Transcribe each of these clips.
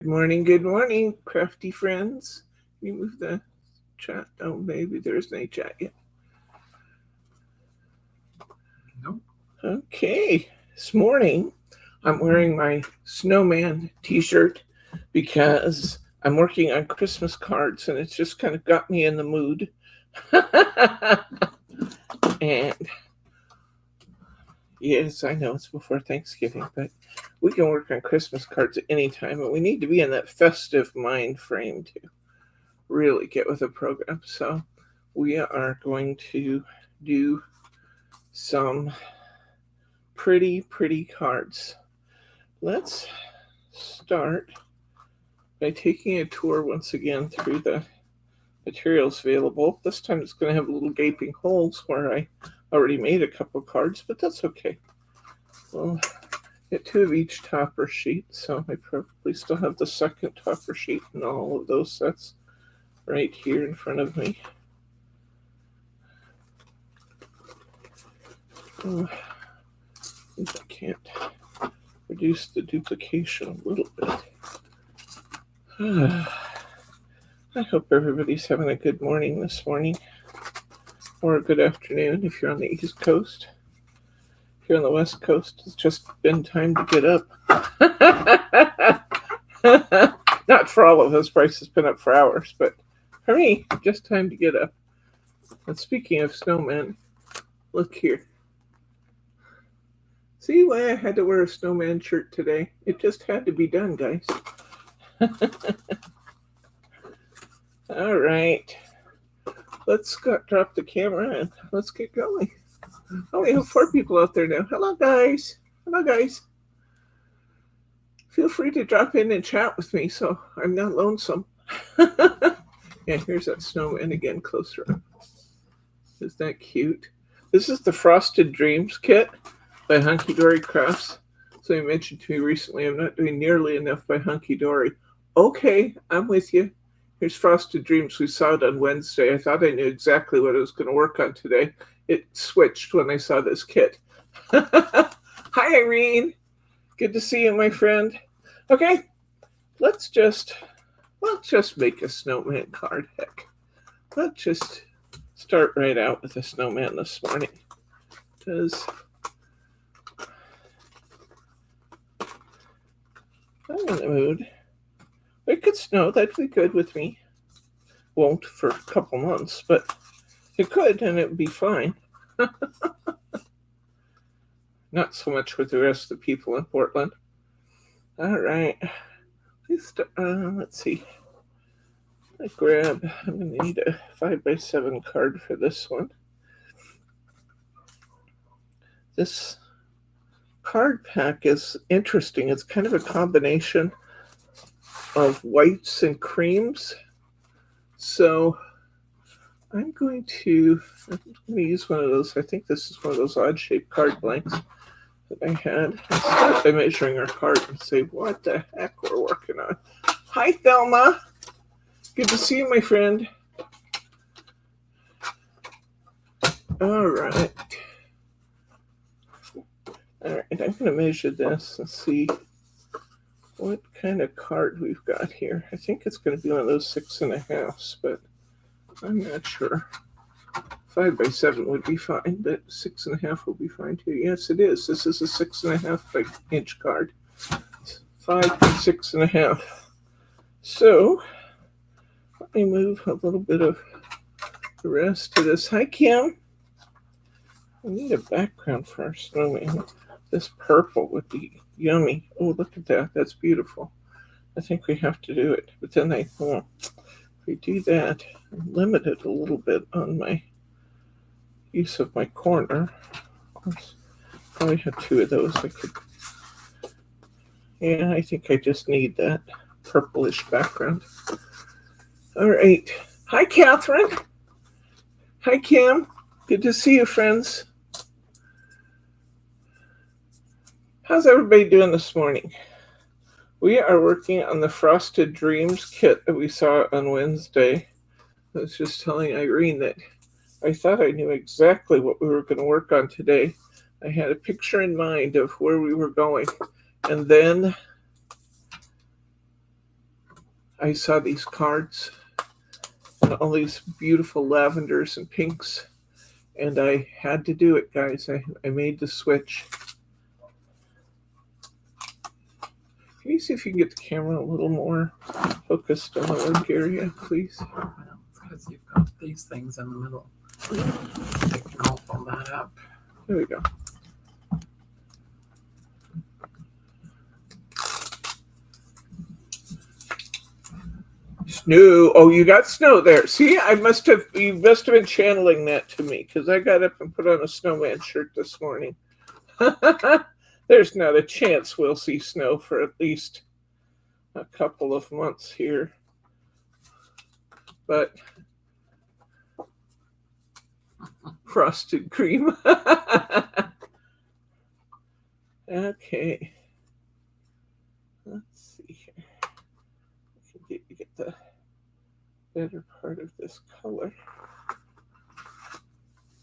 Good morning, crafty friends. Can you move the chat down? Maybe there's no chat yet. Nope. Okay, this morning I'm wearing my snowman t-shirt because I'm working on Christmas cards and it's just kind of got me in the mood. And yes, I know it's before Thanksgiving, but we can work on Christmas cards at any time, and we need to be in that festive mind frame to really get with the program. So we are going to do some pretty cards. Let's start by taking a tour once again through the materials available. This time it's going to have little gaping holes where I already made a couple cards, but that's okay. We'll get two of each topper sheet, so I probably still have the second topper sheet in all of those sets right here in front of me. Oh, I can't reduce the duplication a little bit. I hope everybody's having a good morning this morning, or a good afternoon if you're on the East Coast. If you're on the West Coast, it's just been time to get up. Not for all of us, price has been up for hours, but for me, just time to get up. And speaking of snowmen, look here. See why I had to wear a snowman shirt today? It just had to be done, guys. All right. Let's drop the camera and let's get going. Oh, we have 4 people out there now. Hello, guys. Hello, guys. Feel free to drop in and chat with me so I'm not lonesome. Yeah, here's that snowman again closer up. Isn't that cute? This is the Frosted Dreams kit by Hunkydory Crafts. So you mentioned to me recently I'm not doing nearly enough by Hunkydory. Okay, I'm with you. Here's Frosted Dreams. We saw it on Wednesday. I thought I knew exactly what I was going to work on today. It switched when I saw this kit. Hi, Irene. Good to see you, my friend. Okay, let's just make a snowman card. Heck, let's just start right out with a snowman this morning. Because I'm in the mood. It could snow. That'd be good with me. Won't for a couple months, but it could, and it would be fine. Not so much with the rest of the people in Portland. All right. Let's see. I'm going to need a 5x7 card for this one. This card pack is interesting. It's kind of a combination of whites and creams. So I'm going to use one of those. I think this is one of those odd-shaped card blanks that I had. I'll start by measuring our card and say what the heck we're working on. Hi, Thelma. Good to see you, my friend. All right. All right, I'm going to measure this and see what kind of card we've got here. I think it's going to be one of those 6.5s, but I'm not sure. 5x7 would be fine, but 6.5 will be fine too. Yes, it is. This is a 6.5 inch card. It's 5 by 6.5. So let me move a little bit of the rest to this. Hi, Kim. We need a background for our snowman. This purple would be yummy. Oh, look at that. That's beautiful. I think we have to do it. But then if we do that, I'm limited a little bit on my use of my corner. I'll probably have 2 of those. Yeah, I think I just need that purplish background. All right. Hi, Catherine. Hi, Kim. Good to see you, friends. How's everybody doing this morning? We are working on the Frosted Dreams kit that we saw on Wednesday. I was just telling Irene that I thought I knew exactly what we were going to work on today. I had a picture in mind of where we were going. And then I saw these cards and all these beautiful lavenders and pinks, and I had to do it, guys. I made the switch. Can you see if you can get the camera a little more focused on the work area, please? Well, it's because you've got these things in the middle. You can open that up. There we go. Snow. Oh, you got snow there. See, you must have been channeling that to me, because I got up and put on a snowman shirt this morning. There's not a chance we'll see snow for at least a couple of months here. But frosted cream. Okay. Let's see here. I can get the better part of this color.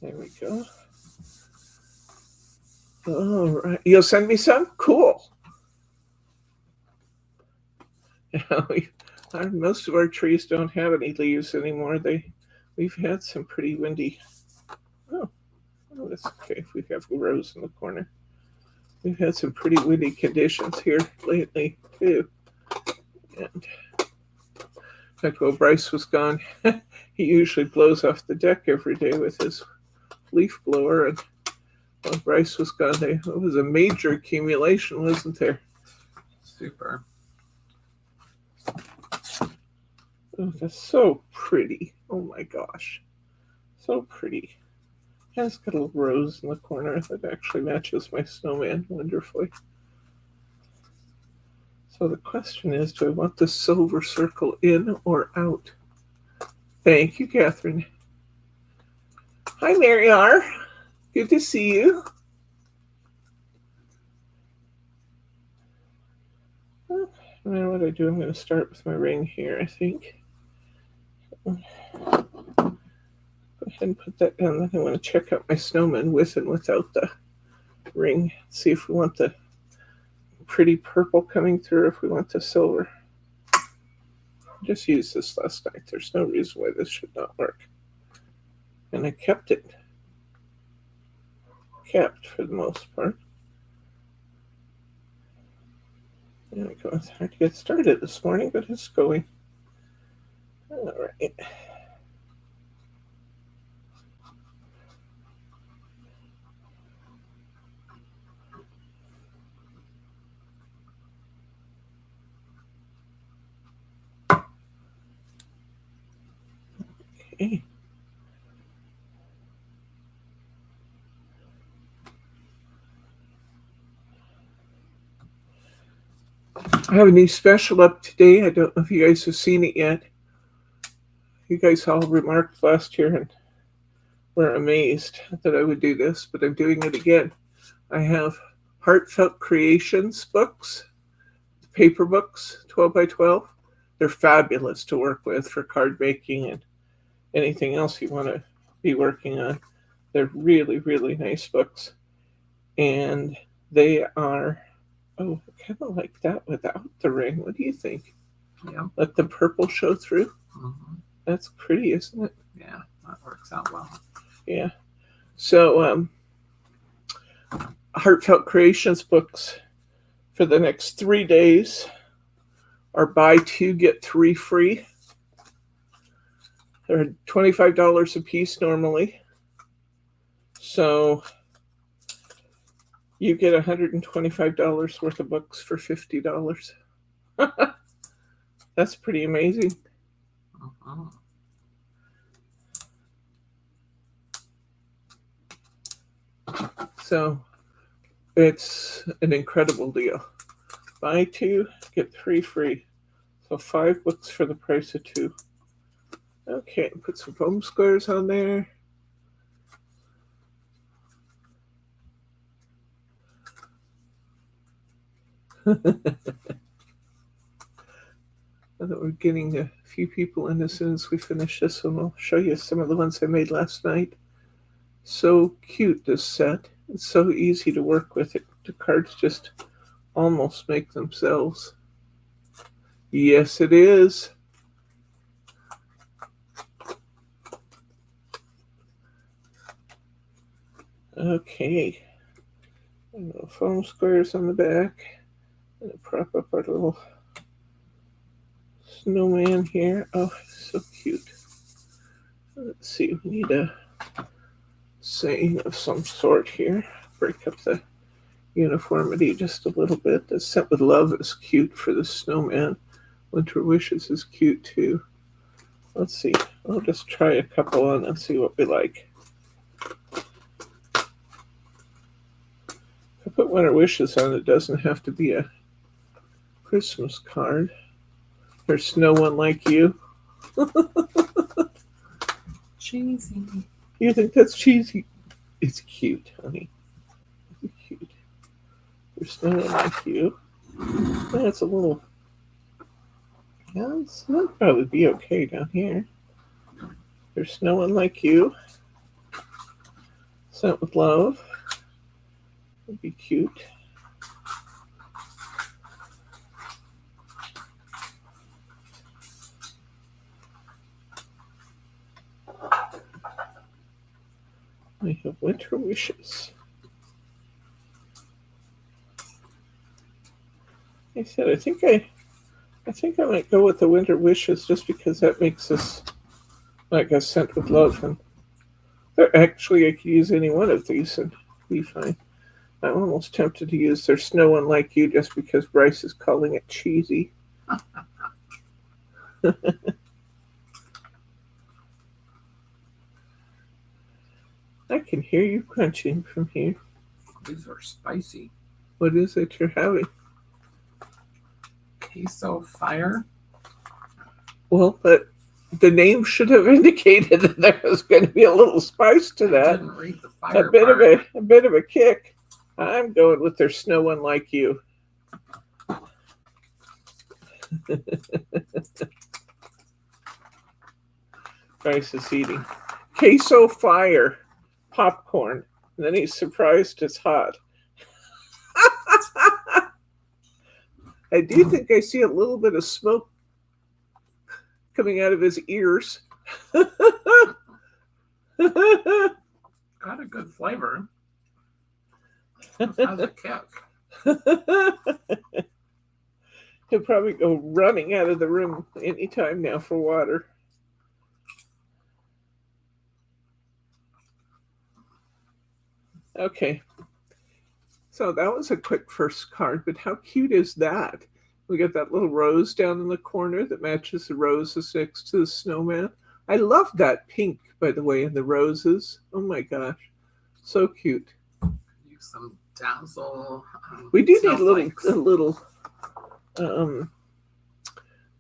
There we go. All right. You'll send me some? Cool. Most of our trees don't have any leaves anymore. We've had some pretty windy. Oh, that's okay if we have a rose in the corner. We've had some pretty windy conditions here lately too. And in fact, while Bryce was gone, he usually blows off the deck every day with his leaf blower, and while Bryce was gone, it was a major accumulation, wasn't there? Super. Oh, that's so pretty. Oh my gosh. So pretty. Yeah, it's got a little rose in the corner that actually matches my snowman wonderfully. So the question is, do I want the silver circle in or out? Thank you, Catherine. Hi, Mary R. Good to see you. No matter what I do, I'm going to start with my ring here, I think. Go ahead and put that down. Then I want to check out my snowman with and without the ring. See if we want the pretty purple coming through, or if we want the silver. I just used this last night. There's no reason why this should not work. And I kept it kept for the most part. There we go. It's hard to get started this morning, but it's going. All right. Okay. I have a new special up today. I don't know if you guys have seen it yet. You guys all remarked last year and were amazed that I would do this, but I'm doing it again. I have Heartfelt Creations books, paper books, 12 by 12. They're fabulous to work with for card making and anything else you want to be working on. They're really, really nice books. And they are, oh, kind of like that without the ring. What do you think? Yeah. Let the purple show through. Mm-hmm. That's pretty, isn't it? Yeah, that works out well. Yeah. So, Heartfelt Creations books for the next 3 days are buy 2, get 3 free. They're $25 a piece normally. So you get $125 worth of books for $50. That's pretty amazing. Uh-huh. So it's an incredible deal. Buy 2, get 3 free. So 5 books for the price of 2. Okay, put some foam squares on there. Now that we're getting a few people in as soon as we finish this one, I'll show you some of the ones I made last night. So cute, this set. It's so easy to work with it. The cards just almost make themselves. Yes, it is. Okay. And little foam squares on the back. And prop up our little snowman here. Oh, so cute. Let's see, we need a saying of some sort here. Break up the uniformity just a little bit. The Sent with Love is cute for the snowman. Winter Wishes is cute too. Let's see. I'll just try a couple on and see what we like. If I put Winter Wishes on, it doesn't have to be a Christmas card. There's no one like you. Cheesy. You think that's cheesy? It's cute, honey. It's cute. There's no one like you. That's a little. Yeah, that'll probably be okay down here. There's no one like you. Sent with Love. Would be cute. We have Winter Wishes. I said I think I might go with the Winter Wishes just because that makes us like a Sent with Love, and actually I could use any one of these and be fine. I'm almost tempted to use There's No One Like You just because Bryce is calling it cheesy. I can hear you crunching from here. These are spicy. What is it you're having? Queso fire. Well, but the name should have indicated that there was going to be a little spice to I that. didn't read the fire A bit part. of a kick. I'm going with There's No One Like You. Bryce is eating queso fire popcorn, and then he's surprised it's hot. I do think I see a little bit of smoke coming out of his ears. Got a good flavor. Just has a kick. He'll probably go running out of the room anytime now for water. Okay. So that was a quick first card, but how cute is that? We got that little rose down in the corner that matches the roses next to the snowman. I love that pink, by the way, in the roses. Oh my gosh. So cute. Use some dazzle. We do need snowflakes. a little I don't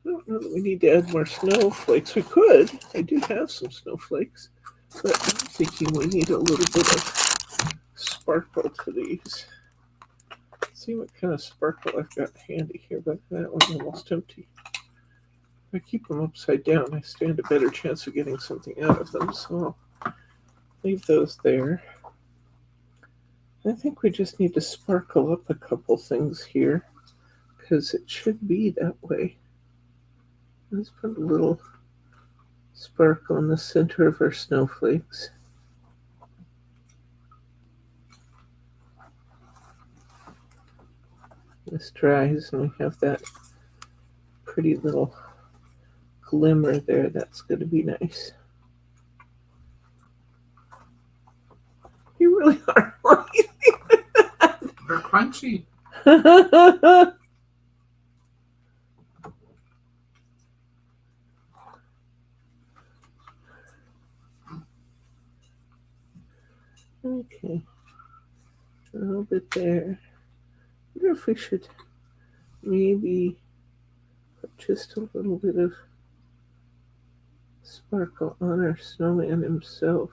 know that we need to add more snowflakes. We could. I do have some snowflakes, but I'm thinking we need a little bit of sparkle to these. Let's see what kind of sparkle I've got handy here, but that one's almost empty. If I keep them upside down, I stand a better chance of getting something out of them, so I'll leave those there. I think we just need to sparkle up a couple things here, because it should be that way. Let's put a little sparkle in the center of our snowflakes. This dries and we have that pretty little glimmer there. That's going to be nice. You really are. They're crunchy. Okay. A little bit there. I wonder if we should maybe put just a little bit of sparkle on our snowman himself.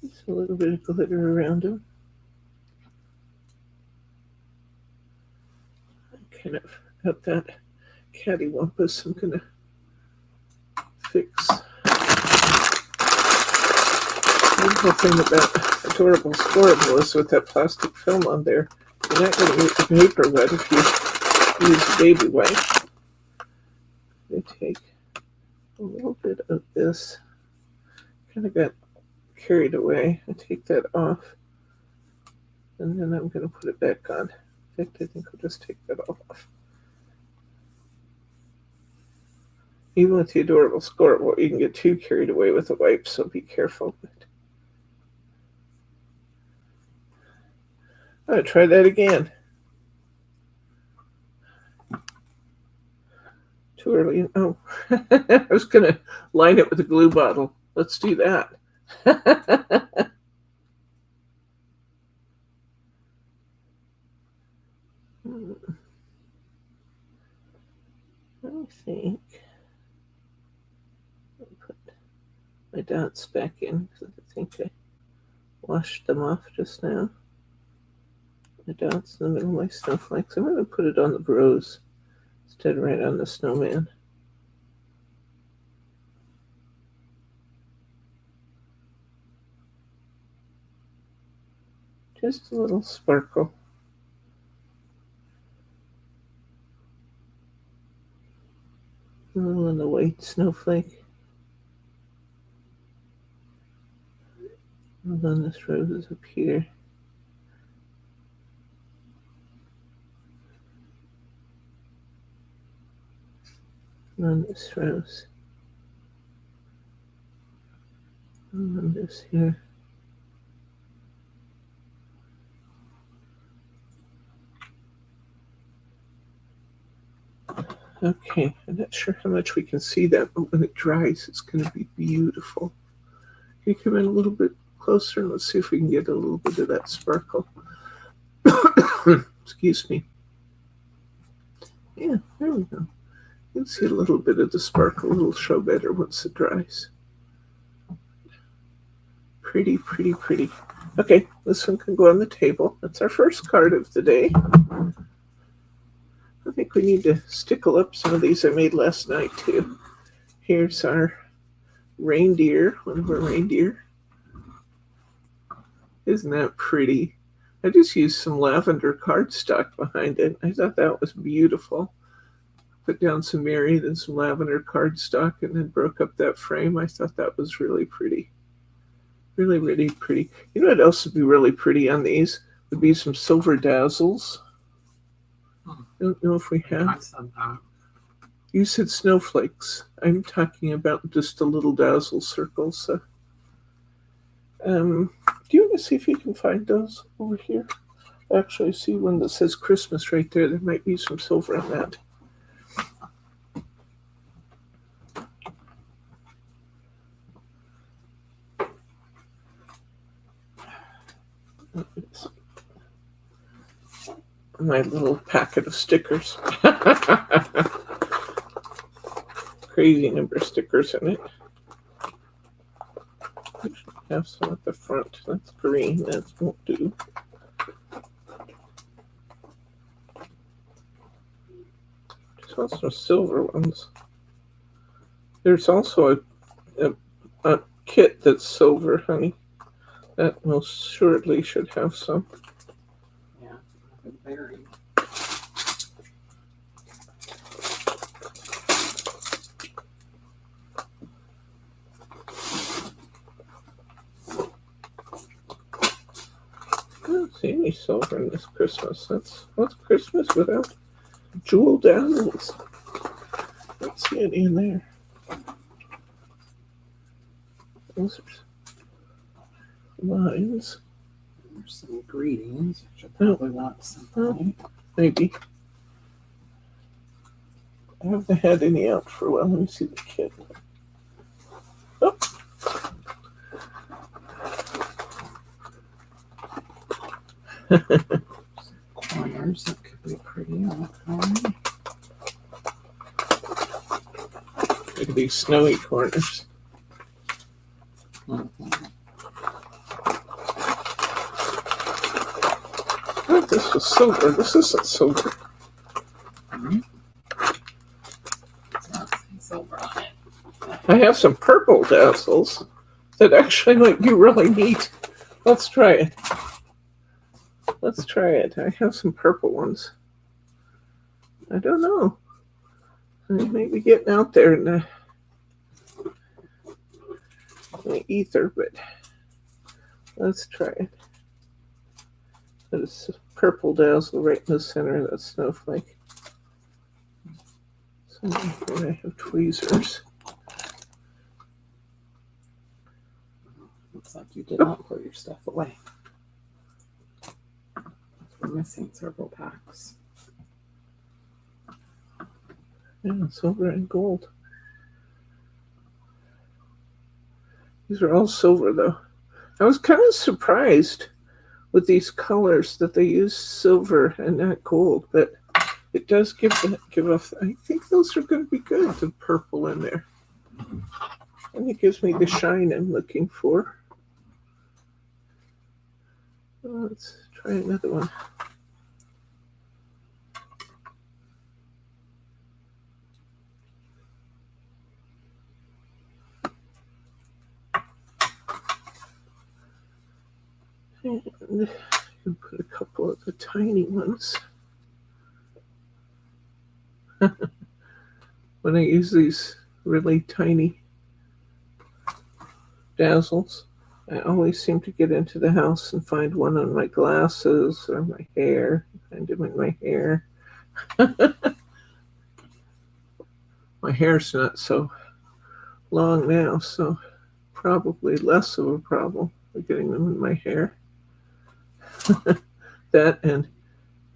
Just a little bit of glitter around him. I kind of got that cattywampus. I'm going to fix. The whole thing about adorable scorable is with that plastic film on there. You're not going to get the paper wet if you use a baby wipe. I take a little bit of this. Kind of got carried away. I take that off. And then I'm going to put it back on. In fact, I think I'll just take that all off. Even with the adorable scorable, you can get too carried away with the wipe, so be careful. I'm going to try that again. Too early. Oh, I was going to line it with a glue bottle. Let's do that. I think I'll put my dots back in because I think I washed them off just now. My dots in the middle of my snowflakes. I'm going to put it on the rose instead of right on the snowman. Just a little sparkle. A little on the white snowflake. And then this rose is up here. And then this rose. And then this here. Okay, I'm not sure how much we can see that, but when it dries, it's going to be beautiful. Can you come in a little bit closer and let's see if we can get a little bit of that sparkle. Excuse me. Yeah, there we go. You can see a little bit of the sparkle. It'll show better once it dries. Pretty, pretty, pretty. Okay, this one can go on the table. That's our first card of the day. I think we need to stickle up some of these I made last night too. Here's our reindeer, one of our reindeer. Isn't that pretty? I just used some lavender cardstock behind it. I thought that was beautiful. Put down some Mary, then some lavender cardstock, and then broke up that frame. I thought that was really pretty. Really, really pretty. You know what else would be really pretty on these? Would be some silver dazzles. I don't know if we have. I said that. You said snowflakes. I'm talking about just the little dazzle circles. So. Do you want to see if you can find those over here? Actually, I see one that says Christmas right there. There might be some silver on that. My little packet of stickers. Crazy number of stickers in it. We should have some at the front. That's green. That won't do. Just want some silver ones. There's also a kit that's silver, honey. That most surely should have some. Yeah, very. I don't see any silver in this Christmas. What's Christmas without jewel dazzles? I don't see any in there. Those are lines. There's some greetings, which I probably want some. Maybe. I haven't had any out for a while. Let me see the kit. Oh. Corners that could be pretty on the corner. Look at these snowy corners. I thought this was silver. This isn't silver. It's not silver on it. I have some purple dazzles that actually might be really neat. Let's try it. Let's try it. I have some purple ones. I don't know. I may be getting out there in the ether, but let's try it. There's purple dazzle right in the center of that snowflake. So I have tweezers. Looks like you did not put your stuff away. We're missing several packs. Yeah, silver and gold. These are all silver, though. I was kind of surprised with these colors that they use silver and not gold, but it does give off. I think those are going to be good. The purple in there, and it gives me the shine I'm looking for. Let's try another one. And you can put a couple of the tiny ones. When I use these really tiny dazzles, I always seem to get into the house and find one on my glasses or my hair. Find them in my hair. My hair's not so long now, so probably less of a problem with getting them in my hair. That, and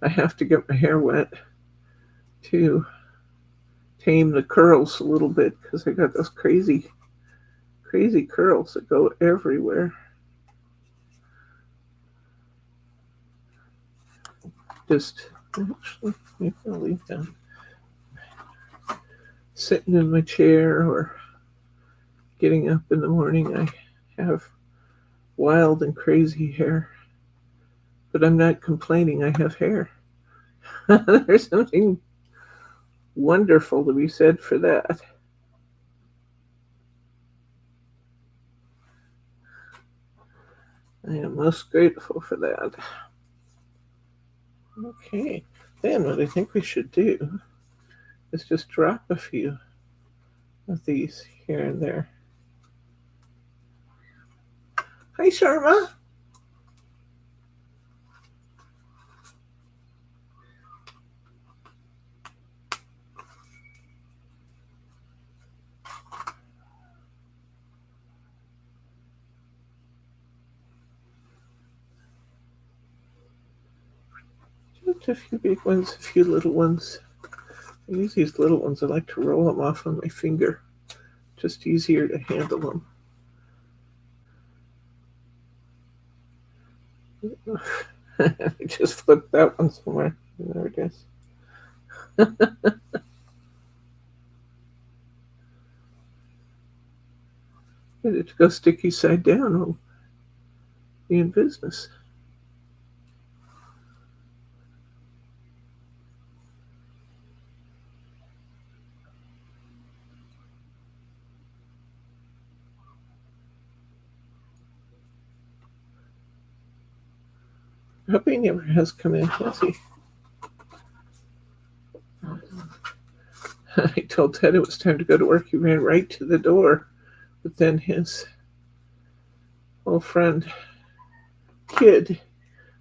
I have to get my hair wet to tame the curls a little bit because I got those crazy curls that go everywhere. Just actually, maybe I'll leave them sitting in my chair or getting up in the morning. I have wild and crazy hair, but I'm not complaining. I have hair. There's something wonderful to be said for that. I am most grateful for that. Okay, then what I think we should do is just drop a few of these here and there. Hi, Sharma. Just a few big ones, a few little ones. I use these little ones. I like to roll them off on my finger. Just easier to handle them. I just flipped that one somewhere. There it is. Get it to go sticky side down. We'll be in business. I hope he never has come in, has he? I told Ted it was time to go to work. He ran right to the door. But then his old friend, Kid,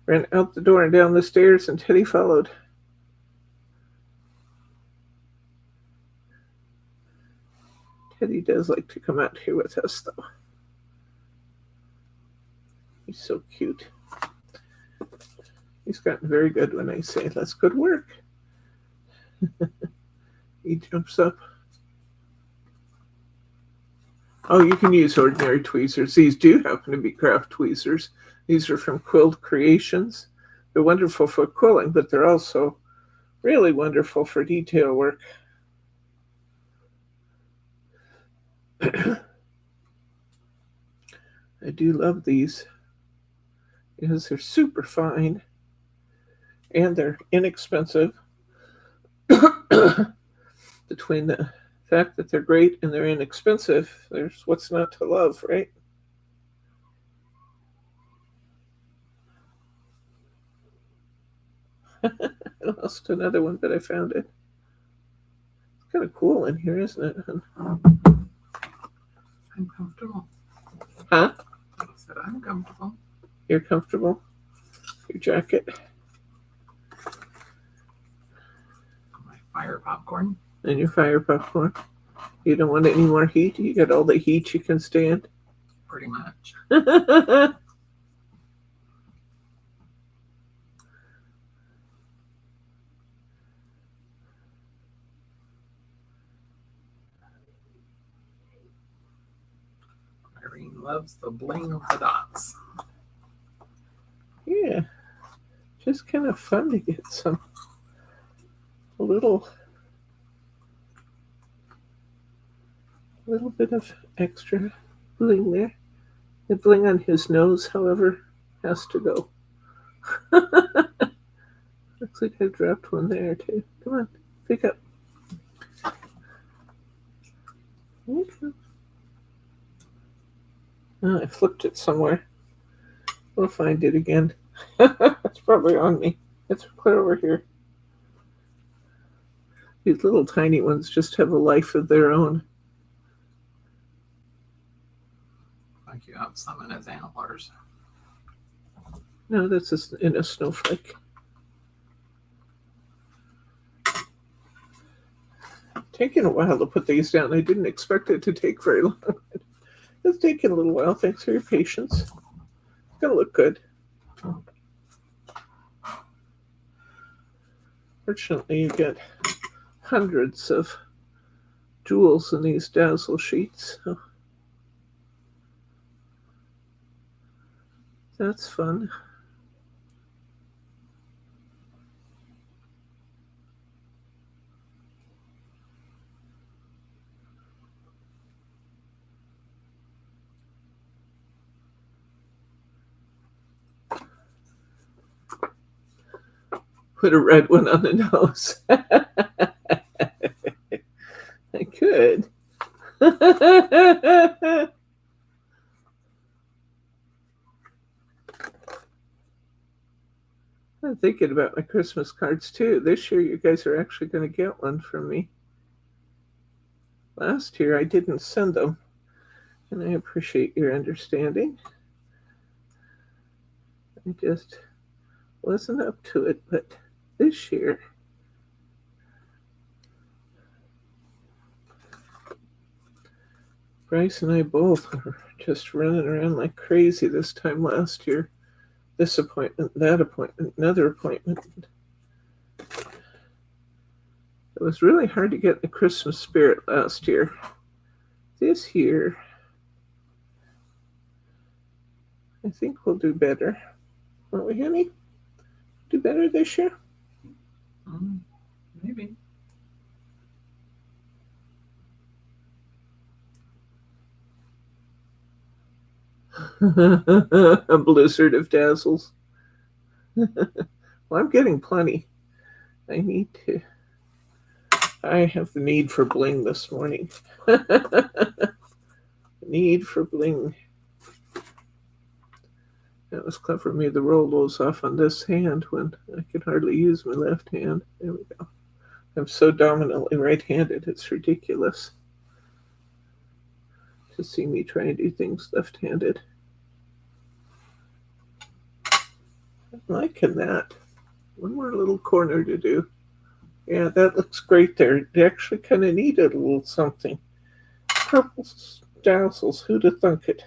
ran out the door and down the stairs, and Teddy followed. Teddy does like to come out here with us, though. He's so cute. He's gotten very good when I say, let's go to work. He jumps up. Oh, you can use ordinary tweezers. These do happen to be craft tweezers. These are from Quilt Creations. They're wonderful for quilling, but they're also really wonderful for detail work. I do love these because they're super fine and they're inexpensive. Between the fact that they're great and they're inexpensive, there's what's not to love, right? I lost another one, but I found it. It's kind of cool in here, isn't it, hun? I'm comfortable. Huh? I said I'm comfortable. You're comfortable? Your jacket? My fire popcorn. And your fire popcorn? You don't want any more heat? You got all the heat you can stand? Pretty much. Irene loves the bling of the dots. Yeah. Just kind of fun to get some little bit of extra bling there. The bling on his nose, however, has to go. Looks like I dropped one there too. Come on, pick up. Okay. Oh, I flipped it somewhere. We'll find it again. It's probably on me. It's clear over here. These little tiny ones just have a life of their own. Like you have some in his antlers. No, that's in a snowflake. Taking a while to put these down. I didn't expect it to take very long. It's taken a little while. Thanks for your patience. It's gonna look good. Fortunately, you get hundreds of jewels in these dazzle sheets. So that's fun. Put a red one on the nose. I could. I'm thinking about my Christmas cards too. This year, you guys are actually going to get one from me. Last year, I didn't send them, and I appreciate your understanding. I just wasn't up to it, but this year, Bryce and I both were just running around like crazy this time last year. This appointment, that appointment, another appointment. It was really hard to get in the Christmas spirit last year. This year, I think we'll do better. Won't we, honey? Do better this year? Maybe. A blizzard of dazzles. Well, I'm getting plenty. I have the need for bling this morning. Need for bling. That was clever of me to roll those off on this hand when I could hardly use my left hand. There we go. I'm so dominantly right-handed, it's ridiculous to see me try and do things left-handed. I'm liking that. One more little corner to do. Yeah, that looks great there. They actually kind of needed a little something. Purple dazzles, who'd have thunk it?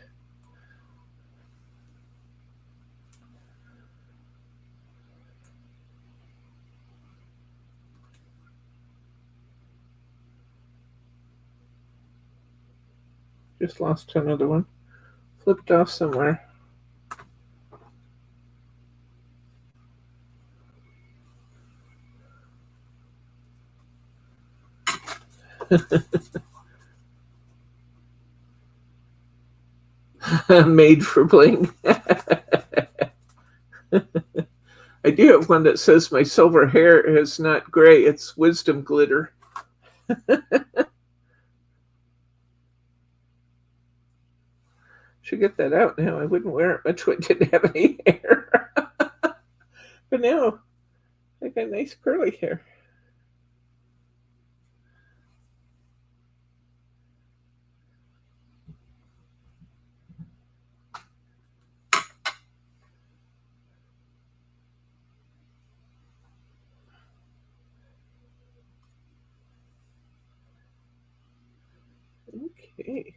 Just lost another one. Flipped off somewhere. Made for bling. I do have one that says my silver hair is not gray, it's wisdom glitter. Should get that out now. I wouldn't wear it much when I didn't have any hair. But now I Got nice curly hair. Okay.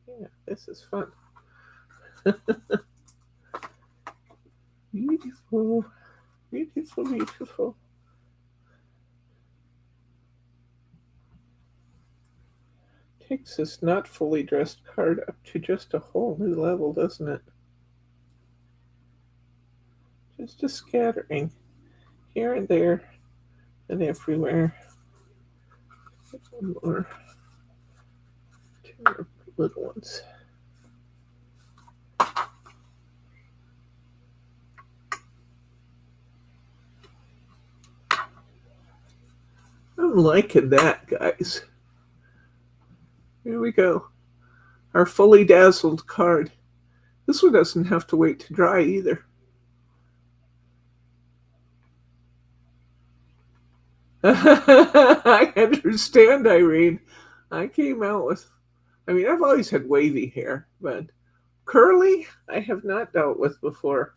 Yeah, this is fun. Beautiful. Beautiful, beautiful. Takes this not fully dressed card up to just a whole new level, doesn't it? Just a scattering here and there and everywhere. One more. Two more little ones. I'm liking that, guys. Here we go. Our fully dazzled card. This one doesn't have to wait to dry either. I understand, Irene. I came out with, I mean, I've always had wavy hair, but curly, I have not dealt with before.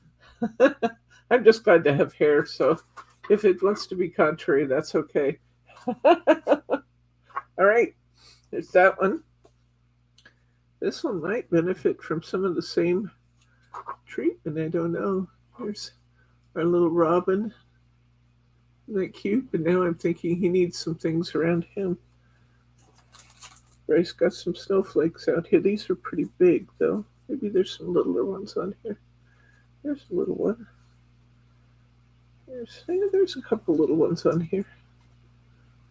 I'm just glad to have hair, so if it wants to be contrary, that's okay. All right, there's that one. This one might benefit from some of the same treatment. I don't know. Here's our little Robin. Isn't that cute? But now I'm thinking he needs some things around him. Bryce got some snowflakes out here. These are pretty big, though. Maybe there's some littler ones on here. There's a little one. There's a couple little ones on here.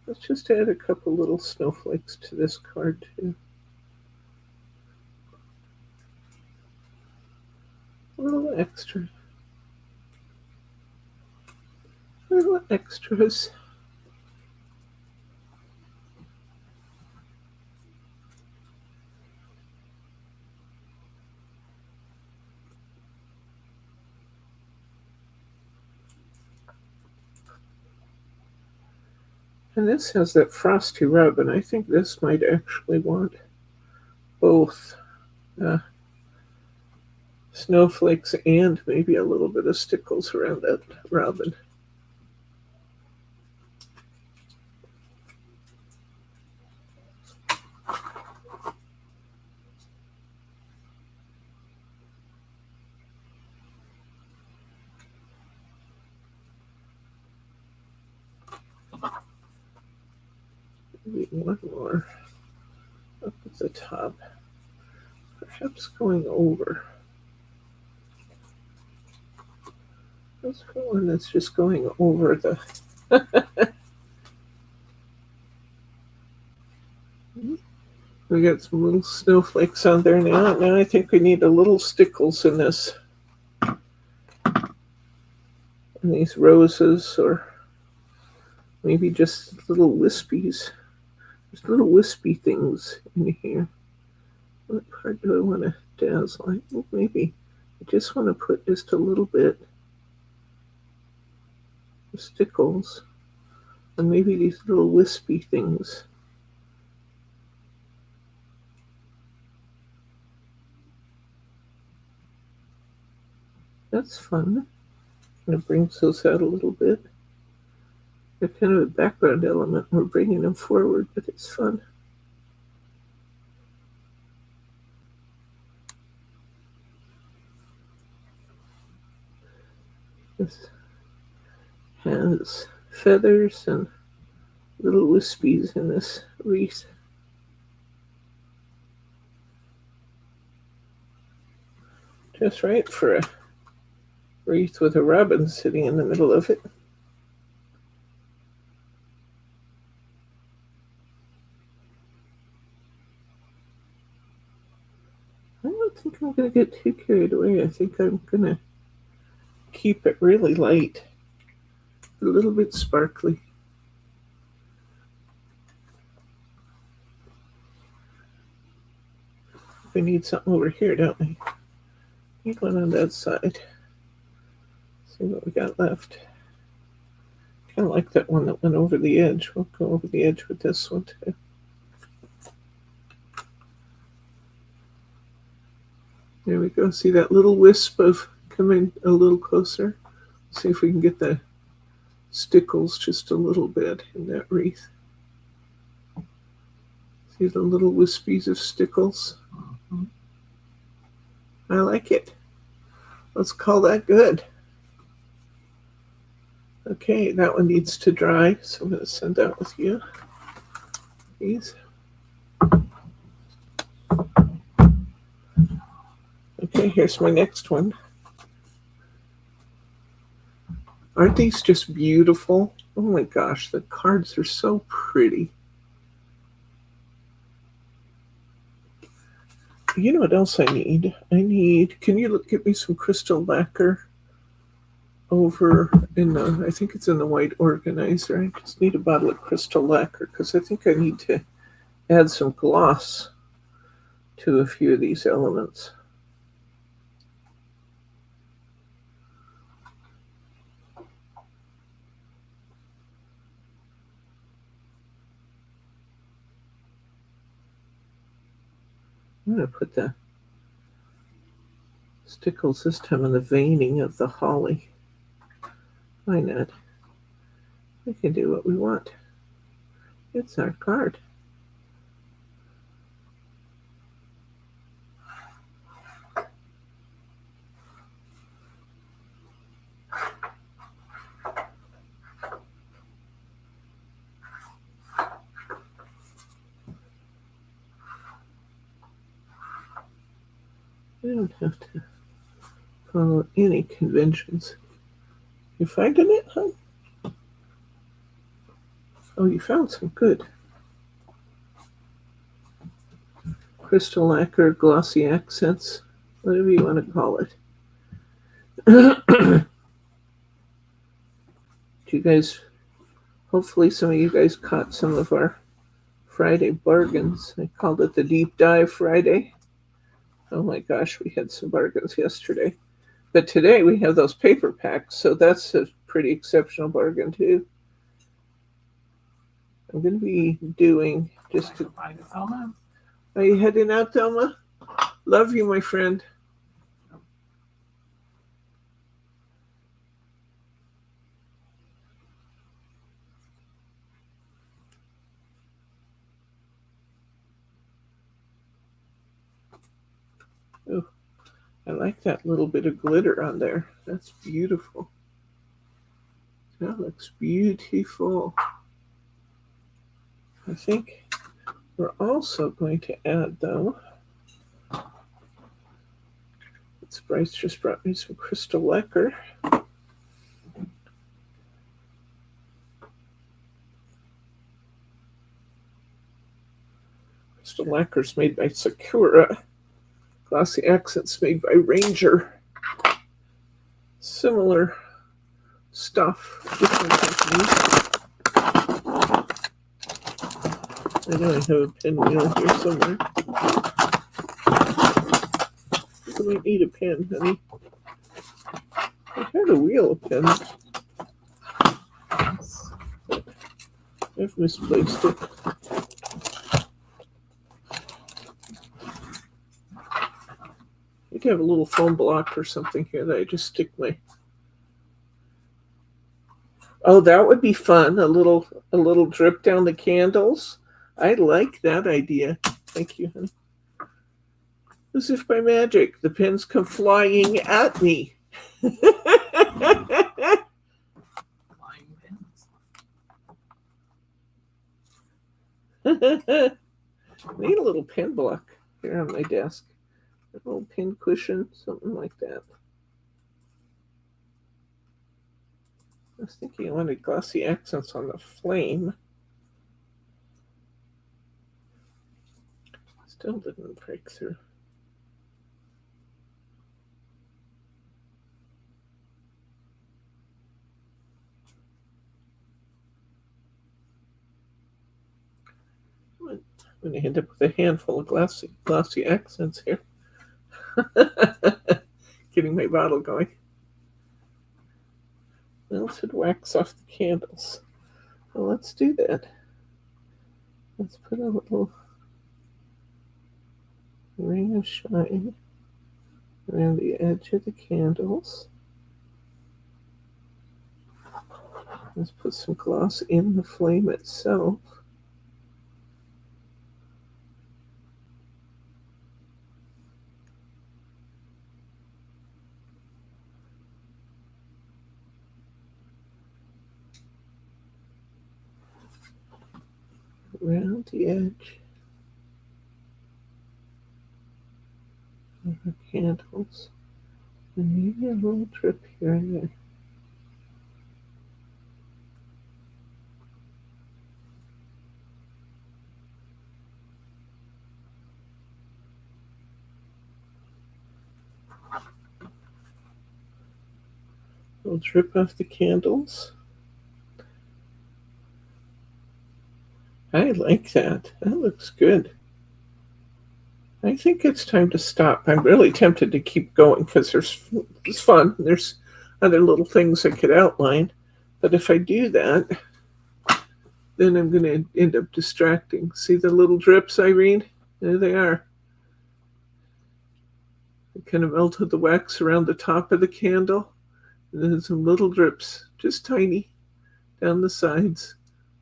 Let's just add a couple little snowflakes to this card, too. A little extra. Little extras. And this has that frosty rub, and I think this might actually want both snowflakes and maybe a little bit of stickles around that robin. Maybe one more up at the top, perhaps going over. Let's go one that's just going over the. We got some little snowflakes on there now. Now I think we need a little stickles in this. In these roses, or maybe just little wispies. There's little wispy things in here. What part do I want to dazzle? I think maybe I just want to put just a little bit of stickles and maybe these little wispy things. That's fun. And it brings those out a little bit. They're kind of a background element. We're bringing them forward, but it's fun. This has feathers and little wispies in this wreath. Just right for a wreath with a robin sitting in the middle of it. I don't think I'm going to get too carried away. I think I'm going to keep it really light, a little bit sparkly. We need something over here, don't we? Need one on that side. See what we got left. Kind of like that one that went over the edge. We'll go over the edge with this one too. There we go. See that little wisp of coming a little closer? See if we can get the stickles just a little bit in that wreath. See the little wispies of stickles? Mhm. I like it. Let's call that good. Okay, that one needs to dry, so I'm going to send that with you. These. Okay, here's my next one. Aren't these just beautiful? Oh my gosh, the cards are so pretty. You know what else I need? Can you get me some crystal lacquer over in I think it's in the white organizer. I just need a bottle of crystal lacquer because I think I need to add some gloss to a few of these elements. I'm going to put the stickles this time on the veining of the holly. Why not? We can do what we want. It's our card. I don't have to follow any conventions. You finding it, hon? Oh, you found some. Good. Crystal lacquer, glossy accents, whatever you want to call it. You guys, hopefully some of you guys caught some of our Friday bargains. I called it the Deep Dive Friday. Oh my gosh, we had some bargains yesterday. But today we have those paper packs, so that's a pretty exceptional bargain too. I'm going to be doing just to... Bye to Thelma. Are you heading out, Thelma? Love you, my friend. Oh, I like that little bit of glitter on there. That's beautiful. That looks beautiful. I think we're also going to add, though, Bryce just brought me some crystal lacquer. Crystal lacquer's made by Sakura. Glossy accents made by Ranger. Similar stuff, different companies. I know I have a pinwheel here somewhere. I might need a pen, honey. I had a wheel of pens. I've misplaced it. I think I have a little foam block or something here that I just stick my... Oh, that would be fun. A little drip down the candles. I like that idea. Thank you, honey. As if by magic, the pens come flying at me. Flying pins. I need a little pen block here on my desk. A little pin cushion, something like that. I was thinking I wanted glossy accents on the flame. Still didn't break through. I'm going to end up with a handful of glossy accents here. Getting my bottle going. melted wax off the candles. Well, let's do that. Let's put a little ring of shine around the edge of the candles. Let's put some gloss in the flame itself. Around the edge of the candles. And maybe a little drip here and there. A little drip off the candles. I like that. That looks good. I think it's time to stop. I'm really tempted to keep going because it's fun. There's other little things I could outline. But if I do that, then I'm going to end up distracting. See the little drips, Irene? There they are. I kind of melted the wax around the top of the candle. And then some little drips, just tiny, down the sides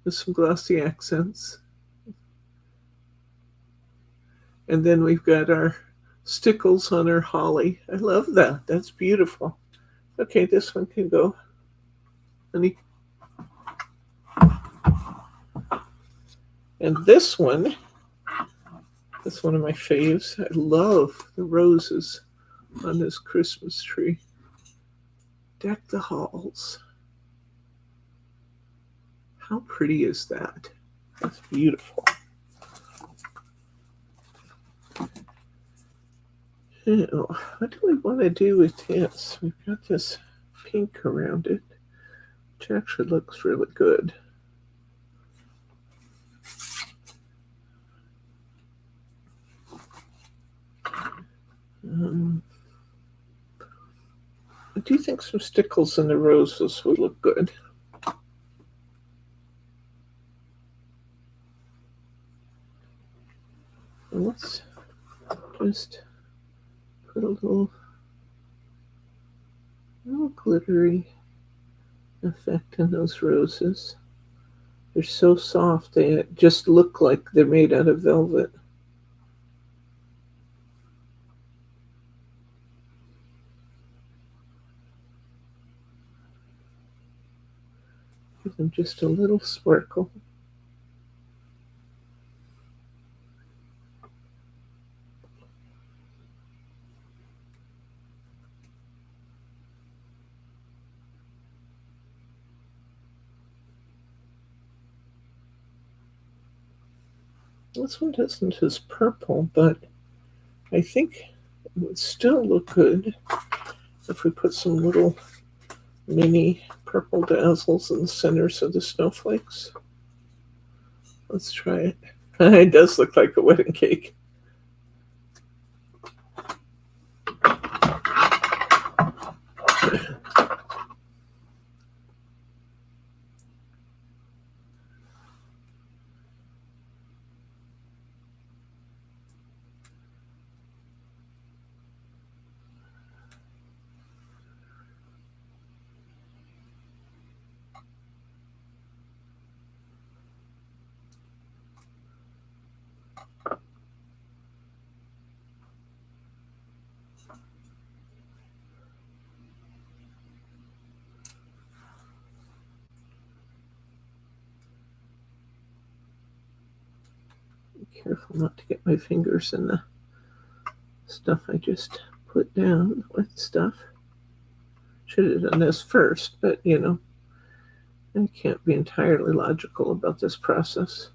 with some glossy accents. And then we've got our stickles on our holly. I love that. That's beautiful. Okay, this one can go, honey. And this one is one of my faves. I love the roses on this Christmas tree. Deck the halls. How pretty is that? That's beautiful. Now, what do we want to do with this? We've got this pink around it, which actually looks really good. I do think some stickles in the roses would look good. And let's just put a little glittery effect in those roses. They're so soft, they just look like they're made out of velvet. Give them just a little sparkle. This one doesn't as purple, but I think it would still look good if we put some little mini purple dazzles in the centers of the snowflakes. Let's try it. It does look like a wedding cake. Be careful not to get my fingers in the stuff I just put down with stuff. Should have done this first, but you know, I can't be entirely logical about this process.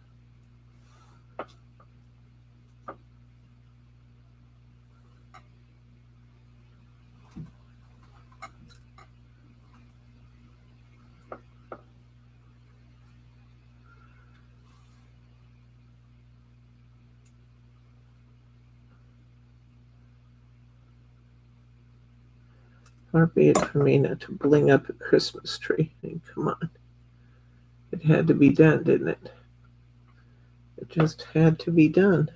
Far be it from me not to bling up a Christmas tree. I mean, come on. It had to be done, didn't it? It just had to be done.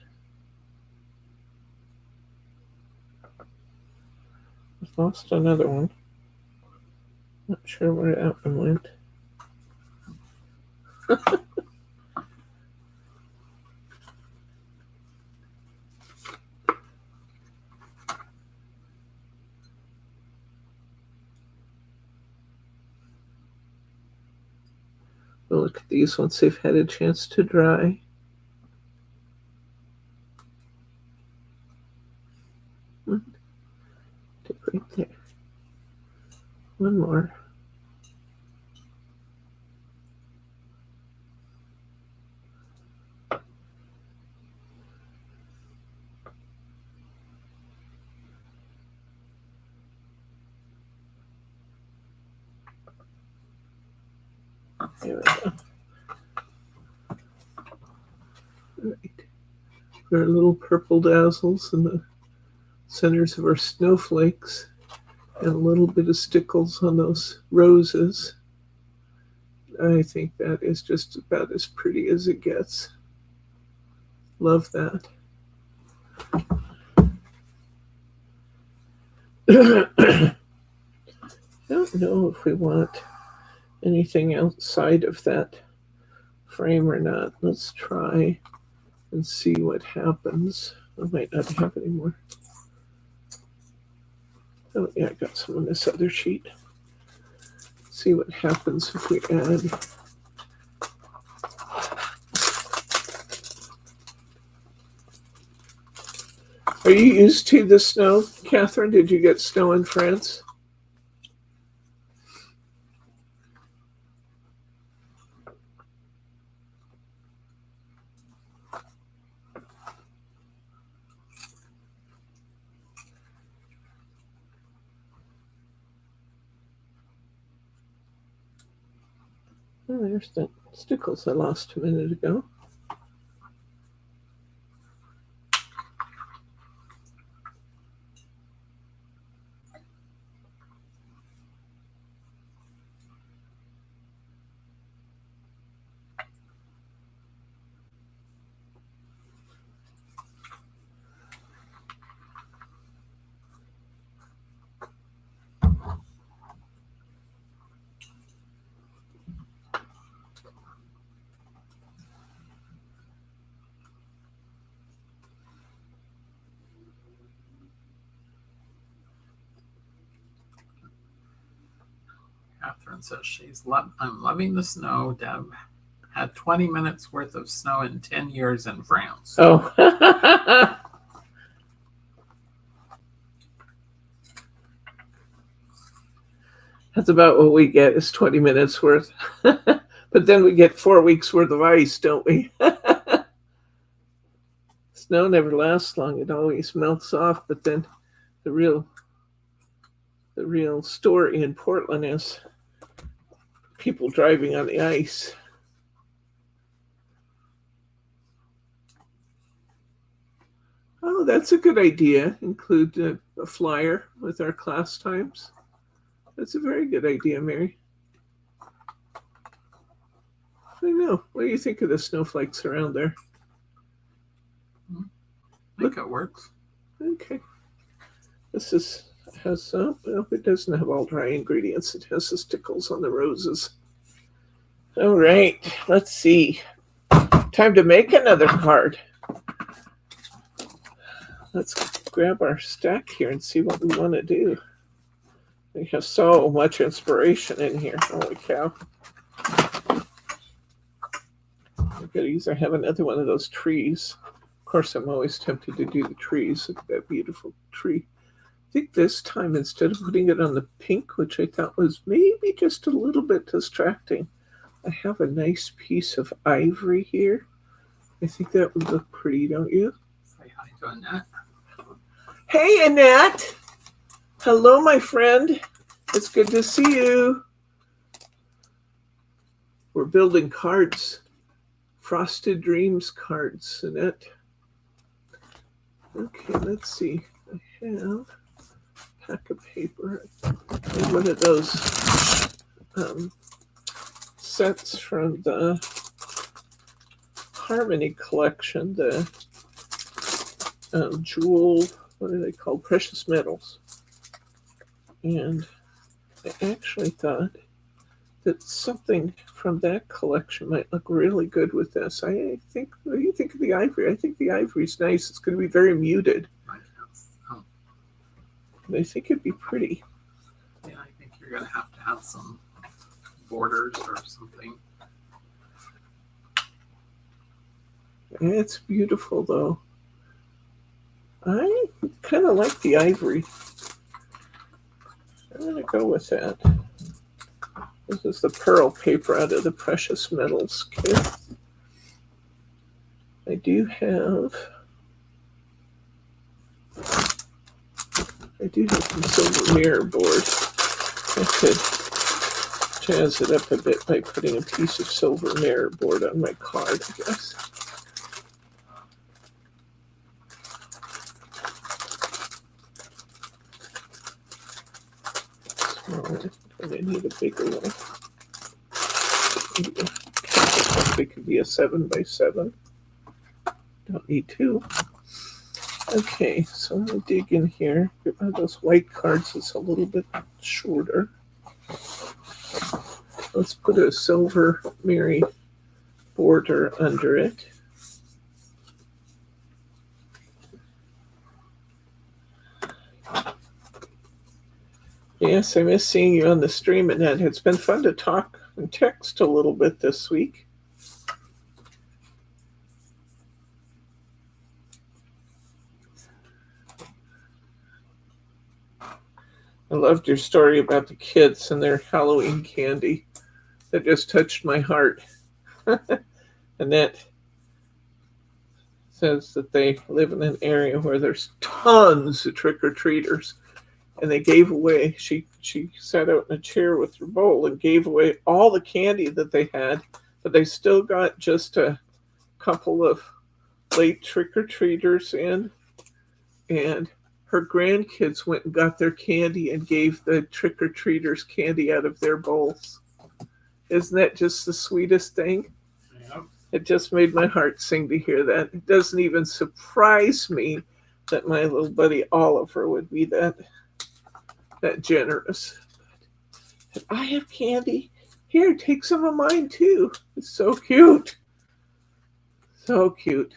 I've lost another one. Not sure where that one went. We'll look at these once they've had a chance to dry. Right there. One more. There we go. All right. Our little purple dazzles in the centers of our snowflakes, and a little bit of stickles on those roses. I think that is just about as pretty as it gets. Love that. I don't know if we want anything outside of that frame or not. Let's try and see what happens. I might not have any more. Oh yeah, I got some on this other sheet. See what happens if we add. Are you used to the snow, Catherine? Did you get snow in France? Oh, there's the stickles I lost a minute ago. Catherine says I'm loving the snow. Deb had 20 minutes worth of snow in 10 years in France. Oh. That's about what we get is 20 minutes worth. But then we get 4 weeks worth of ice, don't we? Snow never lasts long. It always melts off. But then the real story in Portland is people driving on the ice. Oh, that's a good idea. Include a flyer with our class times. That's a very good idea, Mary. I know. What do you think of the snowflakes around there? I think it works. Okay. This has well, it doesn't have all dry ingredients. It has the stickles on the roses. All right, let's see. Time to make another card. Let's grab our stack here and see what we want to do. We have so much inspiration in here. Holy cow. I could either have another one of those trees. Of course, I'm always tempted to do the trees. Look at that beautiful tree. I think this time, instead of putting it on the pink, which I thought was maybe just a little bit distracting, I have a nice piece of ivory here. I think that would look pretty, don't you? Say hi to Annette. Hey, Annette. Hello, my friend. It's good to see you. We're building cards. Frosted Dreams cards, Annette. Okay, let's see. I have pack of paper. And one of those sets from the Harmony collection, the jewel, what are they called? Precious metals. And I actually thought that something from that collection might look really good with this. I think, what do you think of the ivory? I think the ivory's nice. It's going to be very muted. Oh, And I think it'd be pretty. yeah, I think you're going to have some borders or something. It's beautiful, though. I kind of like the ivory. I'm going to go with that. This is the pearl paper out of the Precious Metals kit. I do have some silver mirror board. I could jazz it up a bit by putting a piece of silver mirror board on my card, I guess. Smaller, but I need a bigger one. It could be a 7x7. Don't need two. Okay, so I'm going to dig in here. Get one of those white cards that's a little bit shorter. Let's put a silver Mary border under it. Yes, I miss seeing you on the stream, Annette. It's been fun to talk and text a little bit this week. I loved your story about the kids and their Halloween candy. That just touched my heart. Annette says that they live in an area where there's tons of trick-or-treaters. And they gave away, she sat out in a chair with her bowl and gave away all the candy that they had, but they still got just a couple of late trick-or-treaters in. And her grandkids went and got their candy and gave the trick-or-treaters candy out of their bowls. Isn't that just the sweetest thing? Yep. It just made my heart sing to hear that. It doesn't even surprise me that my little buddy Oliver would be that generous. And I have candy. Here, take some of mine too. It's so cute. So cute.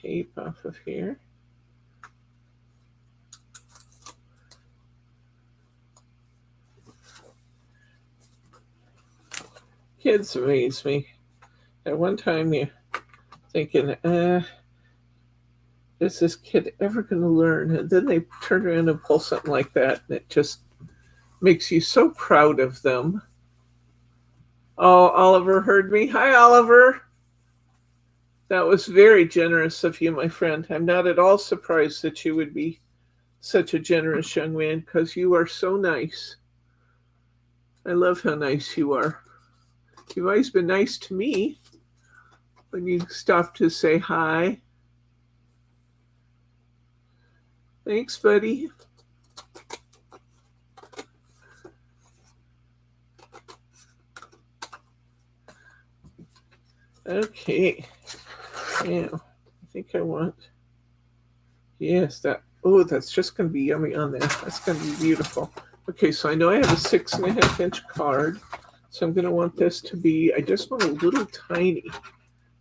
Tape off of here. Kids amaze me. At one time you're thinking, is this kid ever going to learn? And then they turn around and pull something like that, and it just makes you so proud of them. Oh, Oliver heard me. Hi, Oliver. That was very generous of you, my friend. I'm not at all surprised that you would be such a generous young man, because you are so nice. I love how nice you are. You've always been nice to me when you stop to say hi. Thanks, buddy. Okay. Now, I think I want, yes, that's just going to be yummy on there. That's going to be beautiful. Okay, so I know I have a 6.5 inch card. So I'm going to want this to be, I just want a little tiny.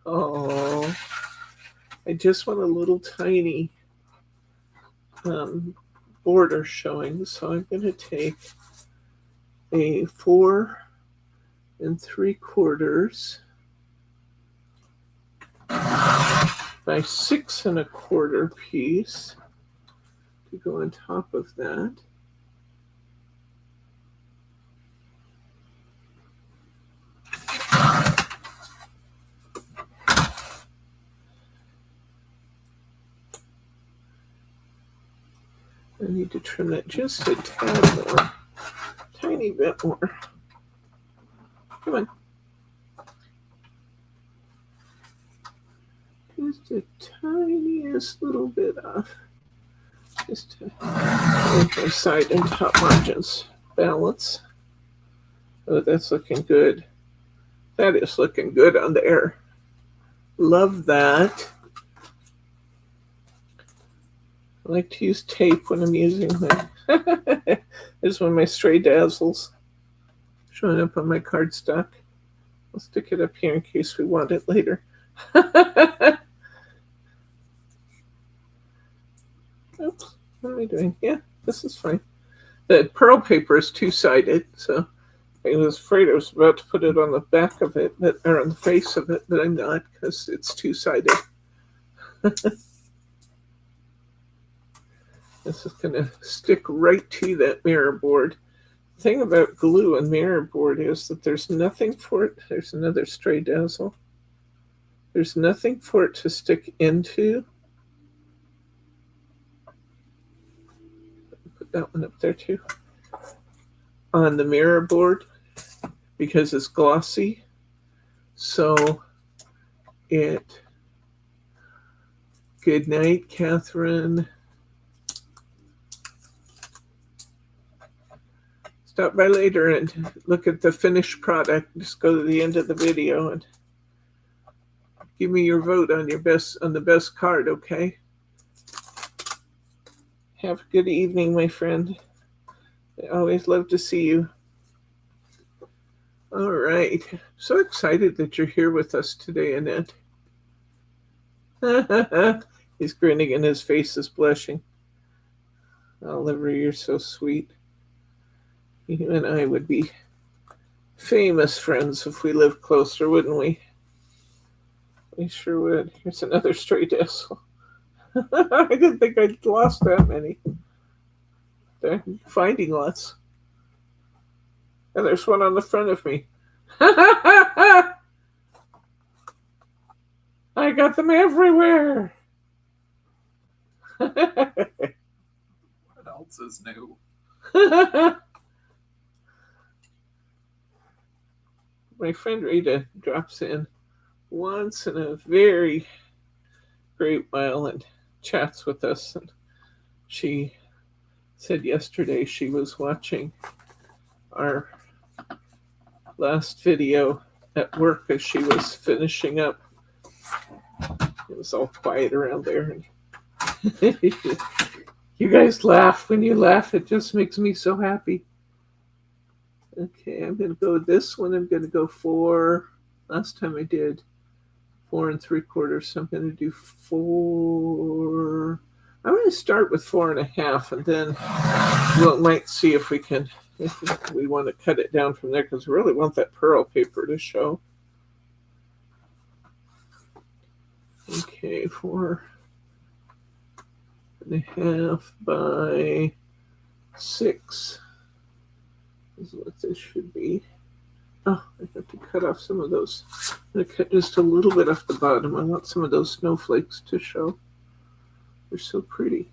Oh, I just want a little tiny border showing. So I'm going to take a 4 3/4 by 6 1/4 piece to go on top of that. I need to trim that just a tad more. Tiny bit more. Come on. Just the tiniest little bit off. Just to make my side and top margins balance. Oh, that's looking good. That is looking good on there. Love that. I like to use tape when I'm using them. There's one of my stray dazzles showing up on my cardstock. I'll stick it up here in case we want it later. Oops, what am I doing? Yeah, this is fine. The pearl paper is two-sided, so I was afraid I was about to put it on the back of it, or on the face of it, but I'm not because it's two-sided. This is going to stick right to that mirror board. The thing about glue and mirror board is that there's nothing for it. There's another stray dazzle. There's nothing for it to stick into. Put that one up there too. On the mirror board because it's glossy. So it... Good night, Catherine. Stop by later and look at the finished product. Just go to the end of the video and give me your vote on the best card, okay? Have a good evening, my friend. I always love to see you. All right. So excited that you're here with us today, Annette. He's grinning and his face is blushing. Oliver, you're so sweet. You and I would be famous friends if we lived closer, wouldn't we? We sure would. Here's another stray dazzle. I didn't think I'd lost that many. They're finding lots. And there's one on the front of me. I got them everywhere. What else is new? My friend Rita drops in once in a very great while and chats with us. And she said yesterday she was watching our last video at work as she was finishing up. It was all quiet around there. You guys laugh. When you laugh, it just makes me so happy. Okay, I'm going to go with this one. I'm going to go 4. Last time I did 4 3/4, so I'm going to do 4. I'm going to start with 4.5, and then we might see if we want to cut it down from there, because we really want that pearl paper to show. Okay, 4.5 by 6. Is what this should be. Oh, I have to cut off some of those. I'm going to cut just a little bit off the bottom. I want some of those snowflakes to show. They're so pretty.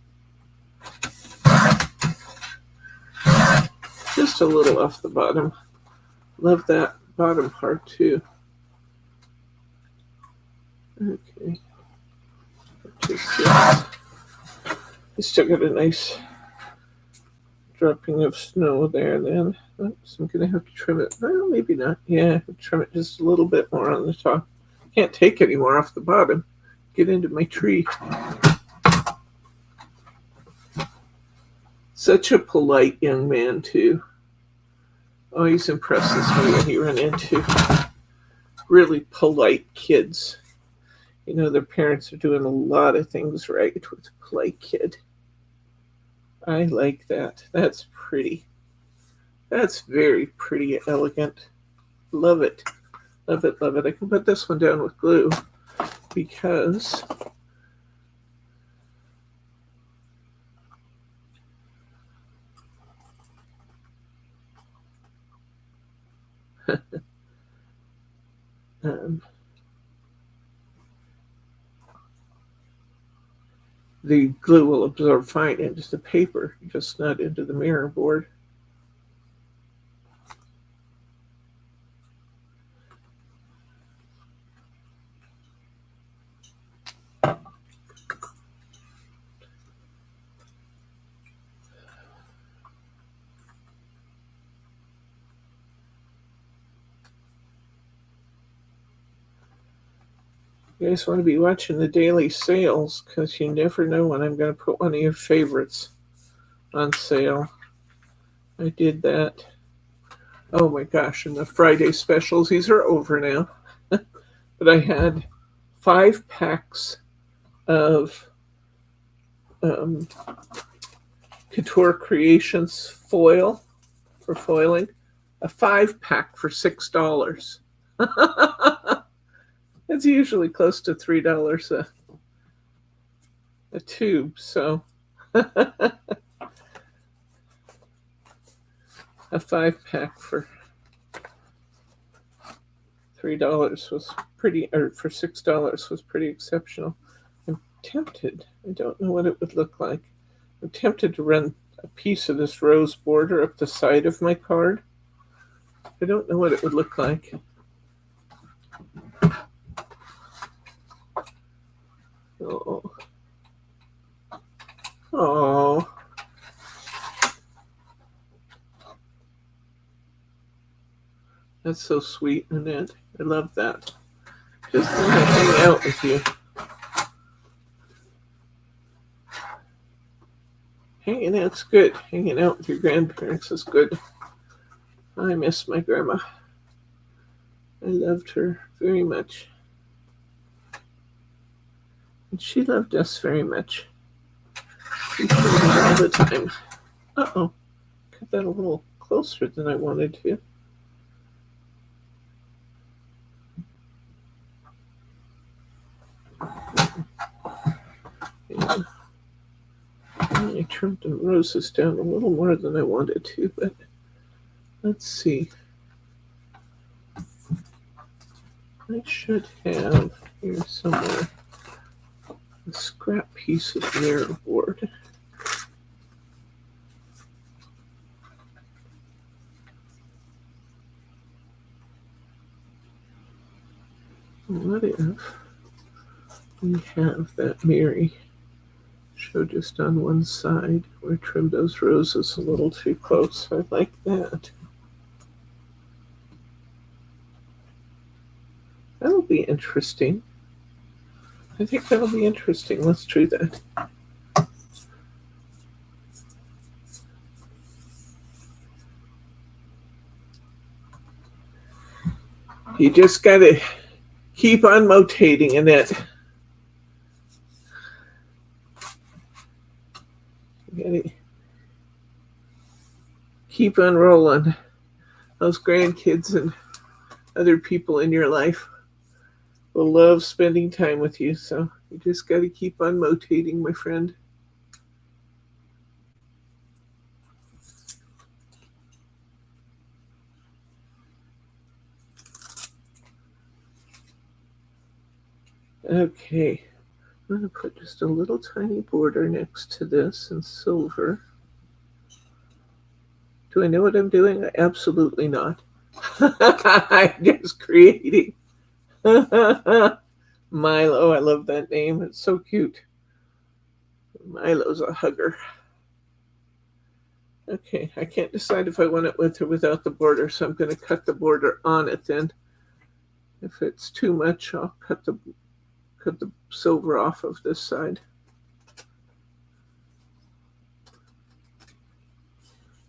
Just a little off the bottom. Love that bottom part too. Okay. You still got a nice dropping of snow there then. Oops, I'm going to have to trim it. Well, maybe not. Yeah, trim it just a little bit more on the top. Can't take any more off the bottom. Get into my tree. Such a polite young man, too. Always impresses me when you run into really polite kids. You know, their parents are doing a lot of things right with a polite kid. I like that. That's pretty. That's very pretty, elegant. Love it. Love it, love it. I can put this one down with glue because the glue will absorb fine into the paper, just not into the mirror board. You guys want to be watching the daily sales because you never know when I'm going to put one of your favorites on sale. I did that. Oh my gosh, and the Friday specials, these are over now. But I had 5 packs of Couture Creations foil for foiling. A 5-pack for $6. It's usually close to $3 a tube, so a 5-pack for $3 was pretty, or for $6 was pretty exceptional. I'm tempted. I don't know what it would look like. I'm tempted to run a piece of this rose border up the side of my card. I don't know what it would look like. Oh. Oh. That's so sweet, Annette. I love that. Just want to hang out with you. Hanging out's good. Hanging out with your grandparents is good. I miss my grandma. I loved her very much. And she loved us very much. We told her all the time. Uh-oh. Got that a little closer than I wanted to. Yeah. I trimmed the roses down a little more than I wanted to, but let's see. I should have here somewhere a scrap piece of mirror board. What if we have that Mary show just on one side? We trimmed those roses a little too close. I like that. That'll be interesting. I think that'll be interesting. Let's do that. You just gotta keep on rotating in it. You gotta keep on rolling. Those grandkids and other people in your life will love spending time with you. So you just got to keep on rotating, my friend. Okay, I'm going to put just a little tiny border next to this in silver. Do I know what I'm doing? Absolutely not. I'm just creating. Milo, I love that name. It's so cute. Milo's a hugger. Okay, I can't decide if I want it with or without the border, so I'm going to cut the border on it then. If it's too much, I'll cut the silver off of this side.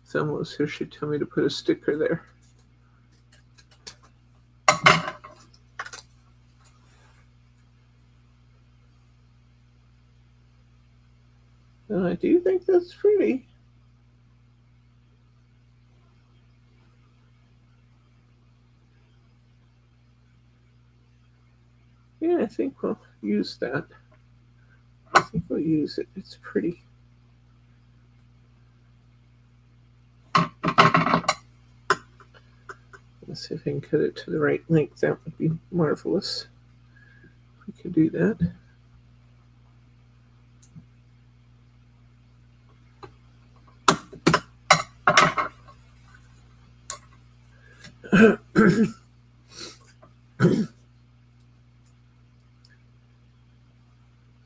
Someone was here, she told me to put a sticker there. I do think that's pretty. Yeah, I think we'll use that. I think we'll use it. It's pretty. Let's see if I can cut it to the right length. That would be marvelous. If we could do that.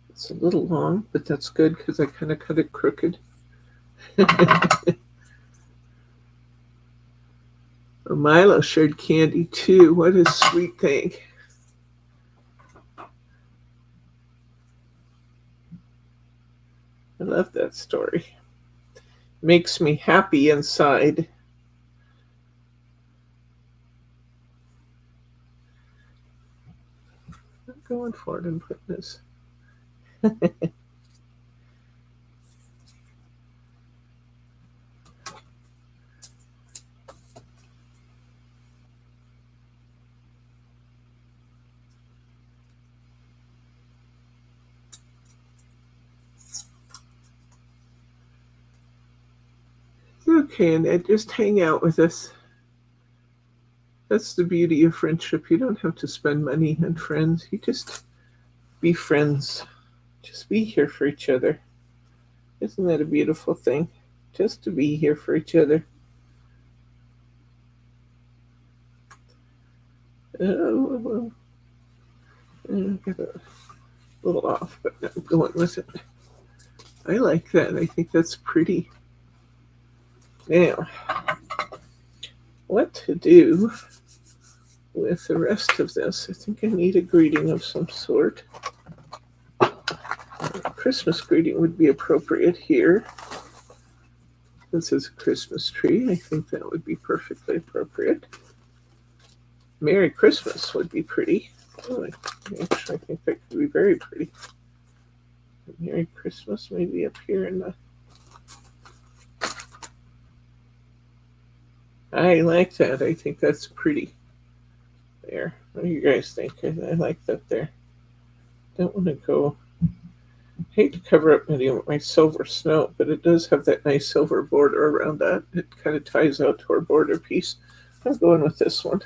It's a little long, but that's good because I kind of cut it crooked. Oh, Milo shared candy too. What a sweet thing. I love that story. Makes me happy inside. I'm going for it and putting this. Okay, and just hang out with us. That's the beauty of friendship. You don't have to spend money on friends. You just be friends. Just be here for each other. Isn't that a beautiful thing? Just to be here for each other. Oh, I got a little off, but I'm going with it. I like that. I think that's pretty. Now, what to do with the rest of this? I think I need a greeting of some sort. A Christmas greeting would be appropriate here. This is a Christmas tree. I think that would be perfectly appropriate. Merry Christmas would be pretty. Oh, actually, I think that could be very pretty. Merry Christmas maybe up here in the... I like that. I think that's pretty. There. What do you guys think? I like that there. Don't want to go... I hate to cover up any of my silver snow, but it does have that nice silver border around that. It kind of ties out to our border piece. I'm going with this one.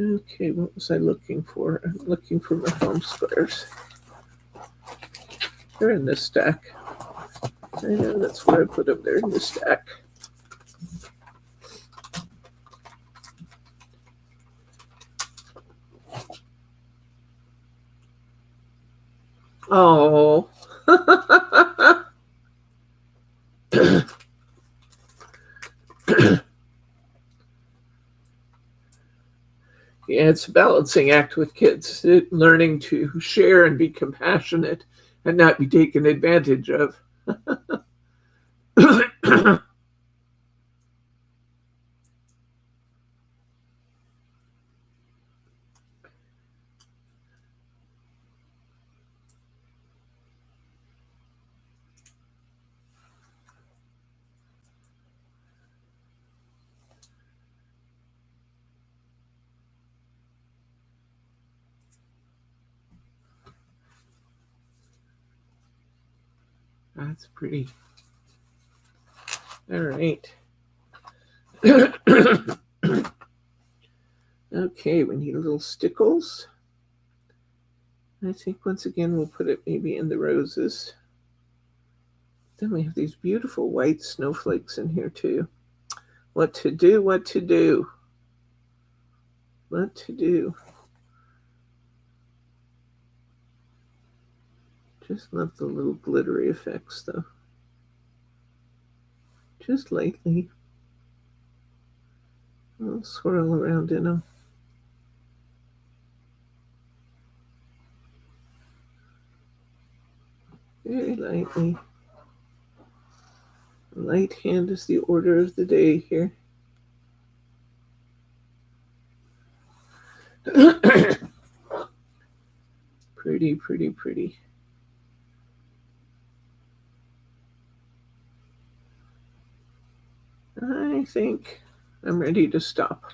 Okay, what was I looking for? I'm looking for my foam squares. They're in this stack. I know that's where I put them. They're in the stack. Oh. Yeah, it's a balancing act with kids, learning to share and be compassionate and not be taken advantage of. That's pretty. All right. Okay, we need little stickles. I think once again we'll put it maybe in the roses. Then we have these beautiful white snowflakes in here too. What to do, what to do. What to do. Just love the little glittery effects though. Just lightly. I'll swirl around in them. Very lightly. Light hand is the order of the day here. Pretty, pretty, pretty. I think I'm ready to stop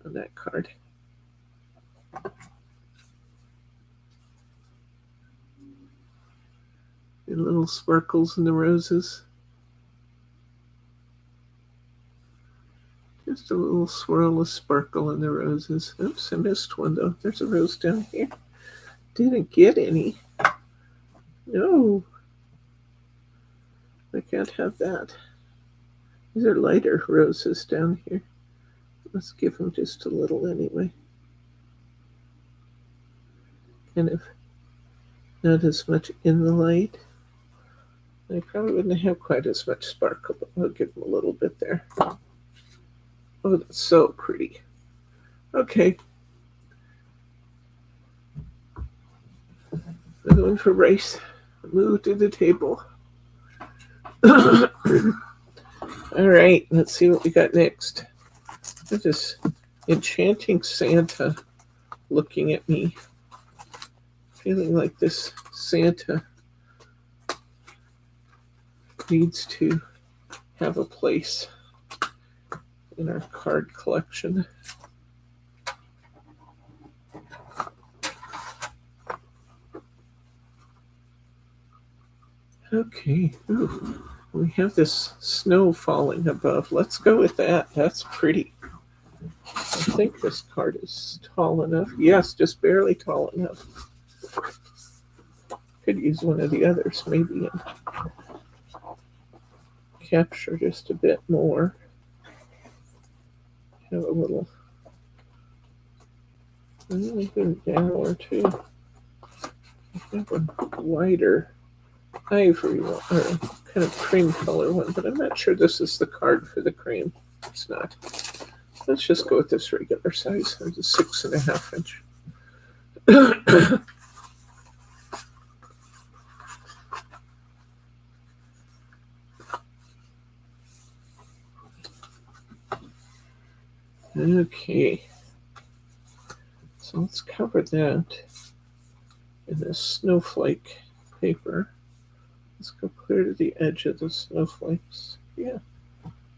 on that card. The little sparkles in the roses. Just a little swirl of sparkle in the roses. Oops, I missed one though. There's a rose down here. Didn't get any. No. I can't have that. These are lighter roses down here. Let's give them just a little anyway. Kind of not as much in the light. They probably wouldn't have quite as much sparkle, but we'll give them a little bit there. Oh, that's so pretty. Okay. Another one for Race. Move to the table. All right, let's see what we got next. Look at this enchanting Santa looking at me. Feeling like this Santa needs to have a place in our card collection. Okay, ooh, we have this snow falling above. Let's go with that. That's pretty. I think this card is tall enough. Yes, just barely tall enough. Could use one of the others, maybe, and capture just a bit more. Have a little down or two. Have a wider ivory one, or kind of cream color one, but I'm not sure this is the card for the cream. It's not. Let's just go with this regular size. It's a 6.5 inch. Okay, so let's cover that in this snowflake paper. Let's go clear to the edge of the snowflakes. Yeah,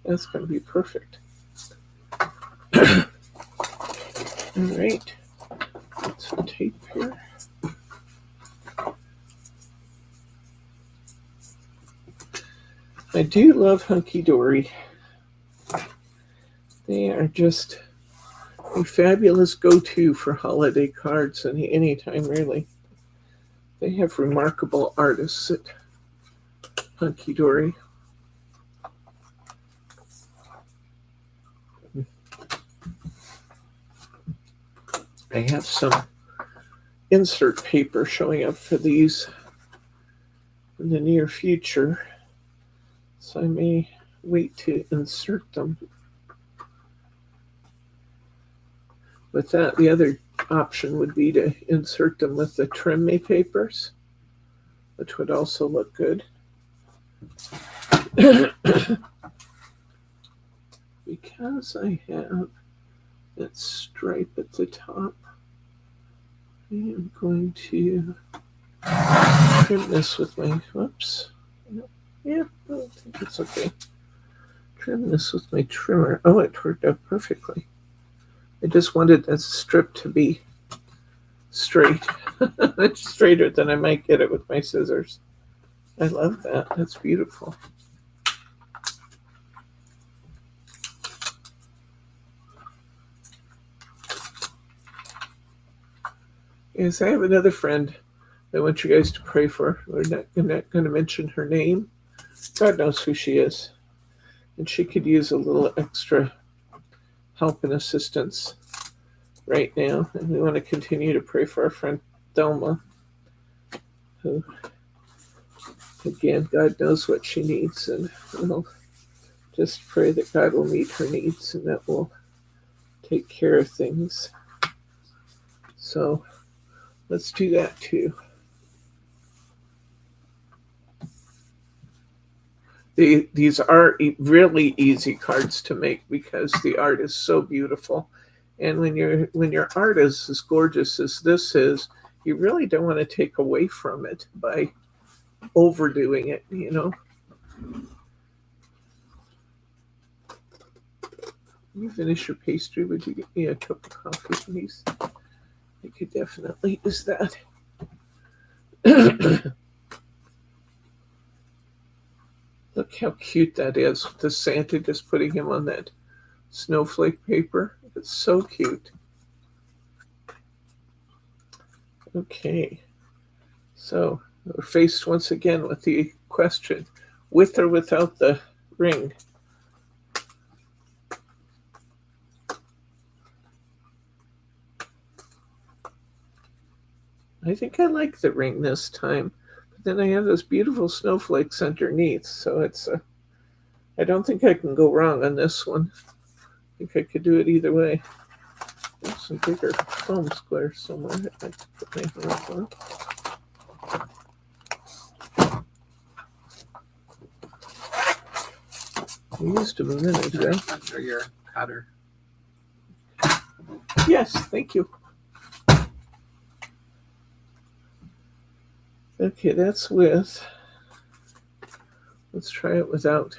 that's going to be perfect. All right, get some tape here. I do love Hunkydory. They are just a fabulous go-to for holiday cards any time, really. They have remarkable artists at Hunkydory. I have some insert paper showing up for these in the near future, so I may wait to insert them. With that, the other option would be to insert them with the trim me papers, which would also look good. Because I have that stripe at the top, I am going to trim this with my, whoops, yeah, I think it's okay. Trim this with my trimmer. Oh, it worked out perfectly. I just wanted that strip to be straight. It's straighter than I might get it with my scissors. I love that. That's beautiful. Yes, I have another friend I want you guys to pray for. We're not going to mention her name. God knows who she is. And she could use a little extra help and assistance right now. And we want to continue to pray for our friend Thelma, who, again, God knows what she needs. And we'll just pray that God will meet her needs and that will take care of things. So let's do that too. These are really easy cards to make because the art is so beautiful. And when your art is as gorgeous as this is, you really don't want to take away from it by overdoing it, you know. When you finish your pastry, would you get me a cup of coffee, please? I could definitely use that. Look how cute that is with the Santa just putting him on that snowflake paper. It's so cute. Okay, so we're faced once again with the question, with or without the ring. I think I like the ring this time, but then I have those beautiful snowflakes underneath, so it's I don't think I can go wrong on this one. I think I could do it either way. There's some bigger foam squares somewhere I'd like to put my hands on. I used them a minute ago. Under your cutter. Yes, thank you. Okay, that's with. Let's try it without.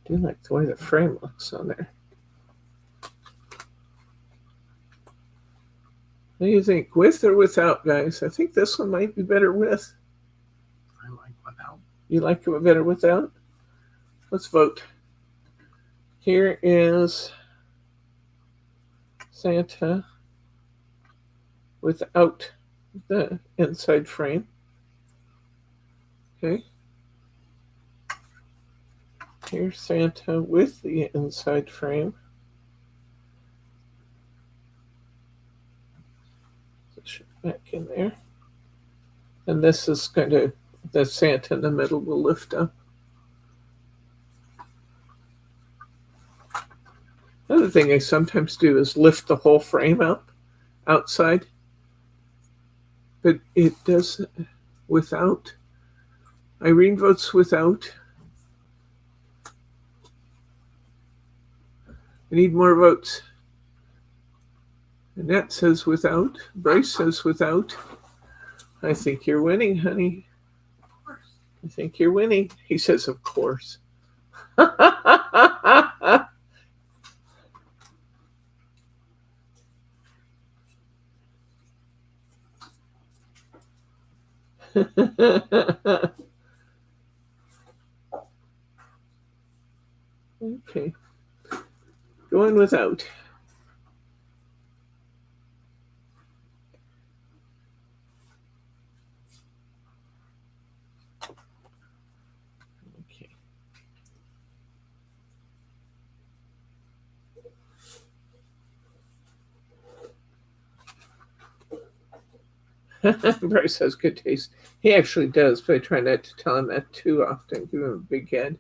I do like the way the frame looks on there. What do you think, with or without, guys? I think this one might be better with. I like without. You like it better without? Let's vote. Here is Santa without the inside frame. Okay. Here's Santa with the inside frame. Back in there. And this is going to, the Santa in the middle will lift up. Another thing I sometimes do is lift the whole frame up outside. But it does without. Irene votes without. I need more votes. Annette says without. Bryce says without. I think you're winning, honey. Of course. I think you're winning. He says, of course. Okay. Going without. Bryce has good taste. He actually does, but I try not to tell him that too often. Give him a big head.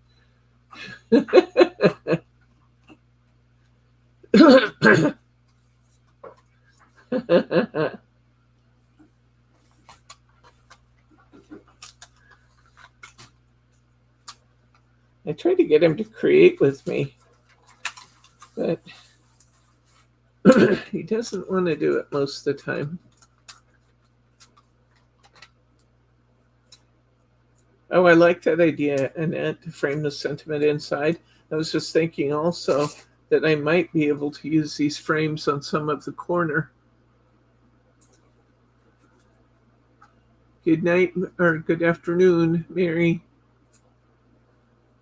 I tried to get him to create with me, but he doesn't want to do it most of the time. Oh, I like that idea, Annette, to frame the sentiment inside. I was just thinking also that I might be able to use these frames on some of the corner. Good night, or good afternoon, Mary.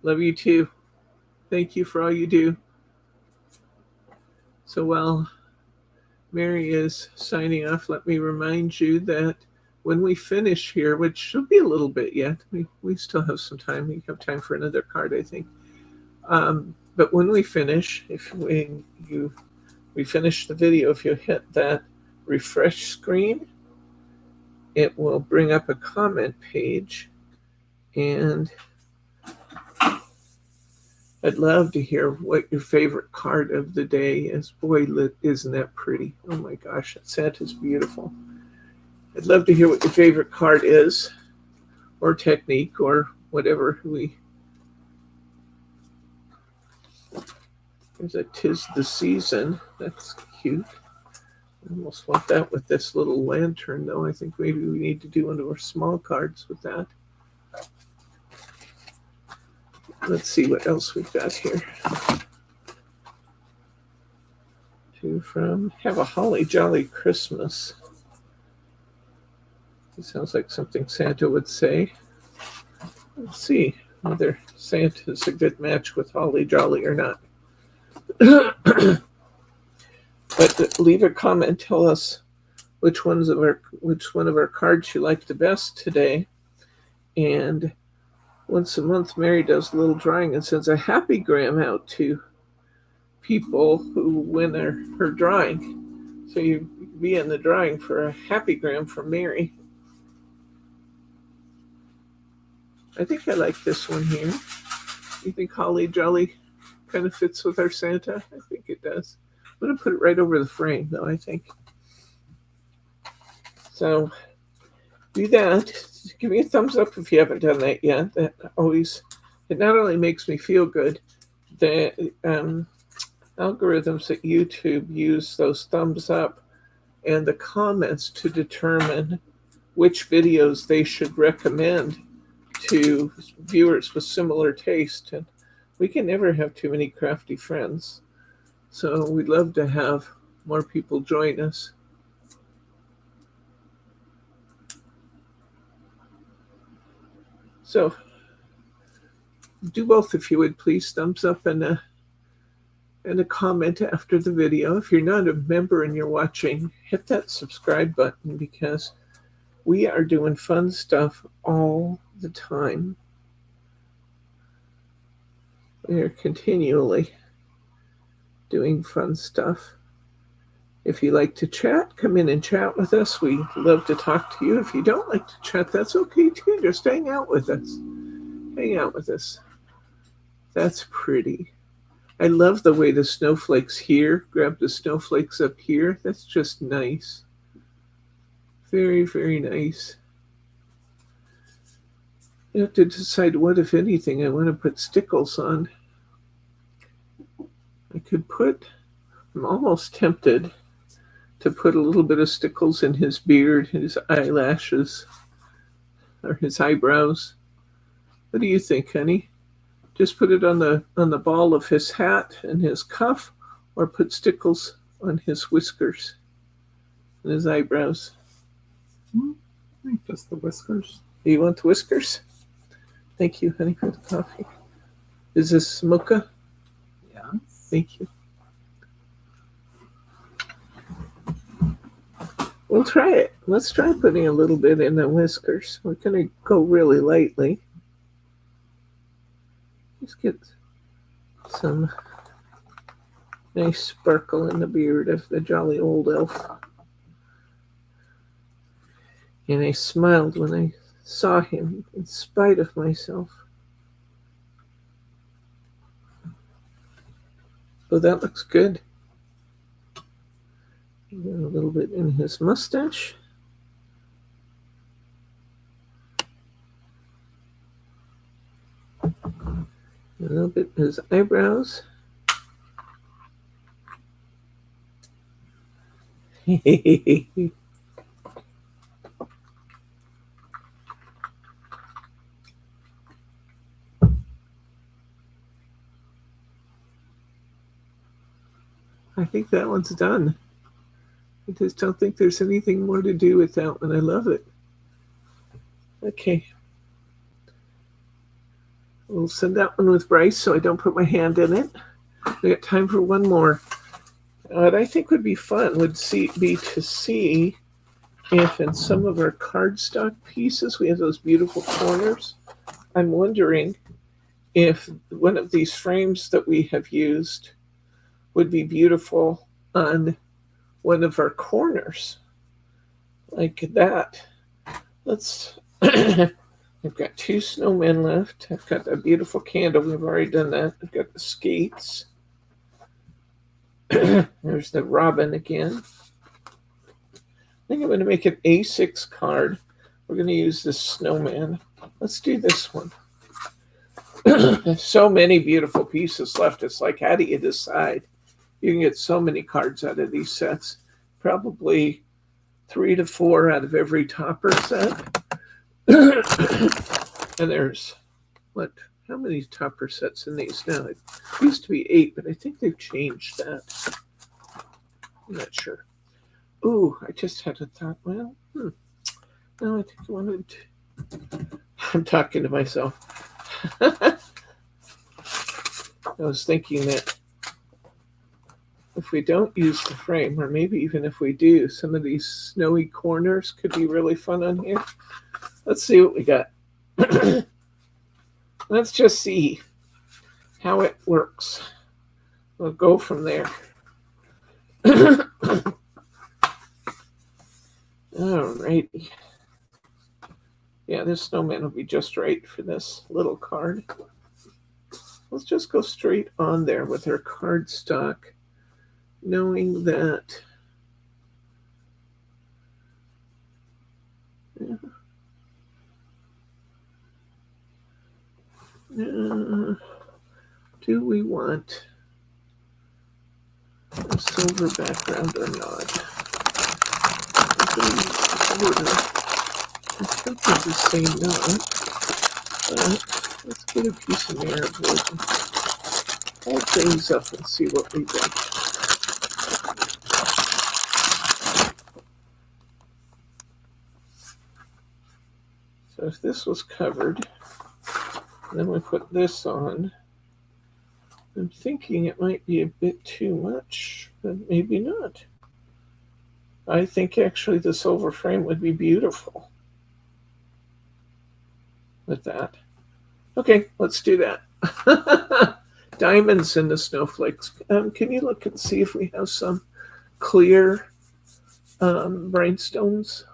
Love you too. Thank you for all you do. So while Mary is signing off, let me remind you that when we finish here, which should be a little bit yet, we still have some time. We have time for another card, I think. But when we finish, if we finish the video, if you hit that refresh screen, it will bring up a comment page, and I'd love to hear what your favorite card of the day is. Boy, isn't that pretty? Oh my gosh, that Santa's beautiful. I'd love to hear what your favorite card is, or technique, or whatever There's a 'Tis the Season. That's cute. I almost want that with this little lantern, though. I think maybe we need to do one of our small cards with that. Let's see what else we've got here. To from Have a Holly Jolly Christmas. It sounds like something Santa would say. Let's see whether Santa's a good match with Holly Jolly or not. But leave a comment. Tell us which one of our cards you like the best today. And once a month, Mary does a little drawing and sends a happy gram out to people who win her drawing. So you be in the drawing for a happy gram from Mary. I think I like this one here. You think Holly Jolly kind of fits with our Santa? I think it does. I'm going to put it right over the frame, though, I think. So do that. Give me a thumbs up if you haven't done that yet. That always, it not only makes me feel good, the algorithms at YouTube use those thumbs up and the comments to determine which videos they should recommend to viewers with similar taste. And we can never have too many crafty friends. So we'd love to have more people join us. So do both if you would, please. Thumbs up and a comment after the video. If you're not a member and you're watching, hit that subscribe button because we are doing fun stuff all the time. We are continually doing fun stuff. If you like to chat, come in and chat with us. We love to talk to you. If you don't like to chat, that's okay too. Just hang out with us. Hang out with us. That's pretty. I love the way the snowflakes here, grab the snowflakes up here. That's just nice. Very, very nice. You have to decide what, if anything, I want to put stickles on. I could put, I'm almost tempted to put a little bit of stickles in his beard, his eyelashes, or his eyebrows. What do you think, honey? Just put it on the ball of his hat and his cuff, or put stickles on his whiskers and his eyebrows? I think just the whiskers. Do you want the whiskers? Thank you, honey, for the coffee. Is this mocha? Yes. Thank you. We'll try it. Let's try putting a little bit in the whiskers. We're going to go really lightly. Just get some nice sparkle in the beard of the jolly old elf. And I smiled when I saw him in spite of myself. Oh, that looks good. A little bit in his mustache. A little bit in his eyebrows. I think that one's done. I just don't think there's anything more to do with that one. I love it. Okay. We'll send that one with Bryce so I don't put my hand in it. We got time for one more. What I think would be fun would be to see if in some of our cardstock pieces we have those beautiful corners. I'm wondering if one of these frames that we have used would be beautiful on one of our corners like that. Let's I've got 2 snowmen left. I've got a beautiful candle. We've already done that. I've got the skates. There's the robin again. I think I'm going to make an A6 card. We're going to use this snowman. Let's do this one. There's so many beautiful pieces left. It's like, how do you decide? You can get so many cards out of these sets. Probably 3 to 4 out of every topper set. And there's, how many topper sets in these now? It used to be 8, but I think they've changed that. I'm not sure. Ooh, I just had a thought. Well, No, I think I wanted to. I'm talking to myself. I was thinking that if we don't use the frame, or maybe even if we do, some of these snowy corners could be really fun on here. Let's see what we got. Let's just see how it works. We'll go from there. Alrighty. Yeah, this snowman will be just right for this little card. Let's just go straight on there with our cardstock, knowing that do we want a silver background or not? I'm tempted to say not, but let's get a piece of narrow wood and hold things up and see what we get. So if this was covered, then we put this on, I'm thinking it might be a bit too much, but maybe not. I think actually the silver frame would be beautiful with that. Okay, let's do that. Diamonds in the snowflakes. Can you look and see if we have some clear rhinestones?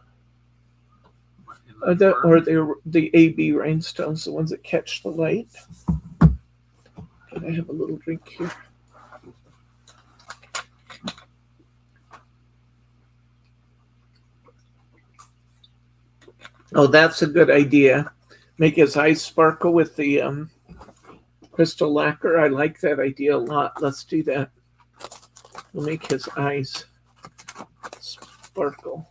Or the AB rhinestones, the ones that catch the light. Can I have a little drink here? Oh, that's a good idea. Make his eyes sparkle with the crystal lacquer. I like that idea a lot. Let's do that. We'll make his eyes sparkle.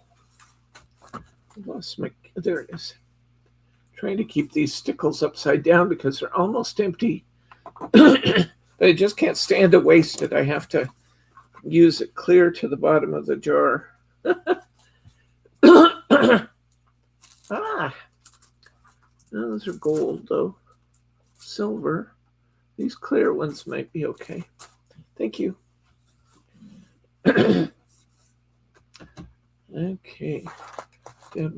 There it is. Trying to keep these stickles upside down because they're almost empty. But I just can't stand to waste it. I have to use it clear to the bottom of the jar. Those are gold though. Silver. These clear ones might be okay. Thank you. Okay.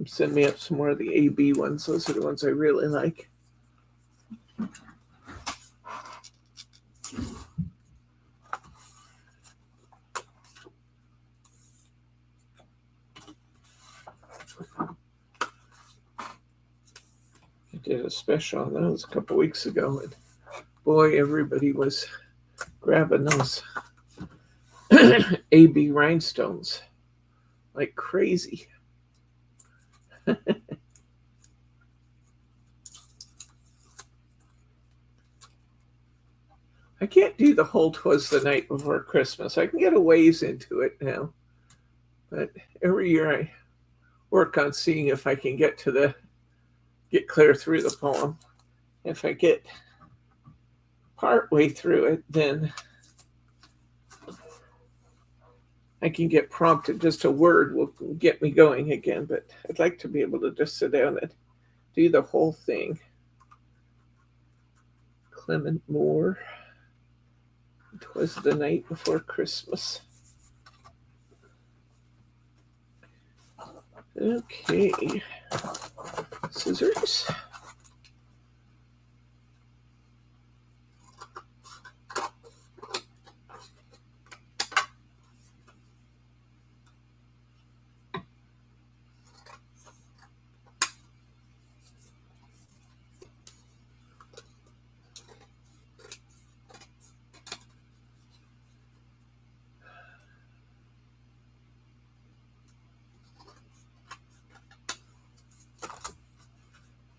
Send me up some more of the AB ones. Those are the ones I really like. I did a special on those a couple weeks ago, and boy, everybody was grabbing those AB rhinestones like crazy. I can't do the whole 'Twas the Night Before Christmas. I can get a ways into it now, but every year I work on seeing if I can get clear through the poem. If I get part way through it, then I can get prompted. Just a word will get me going again, but I'd like to be able to just sit down and do the whole thing. Clement Moore. 'Twas the Night Before Christmas. Okay. Scissors.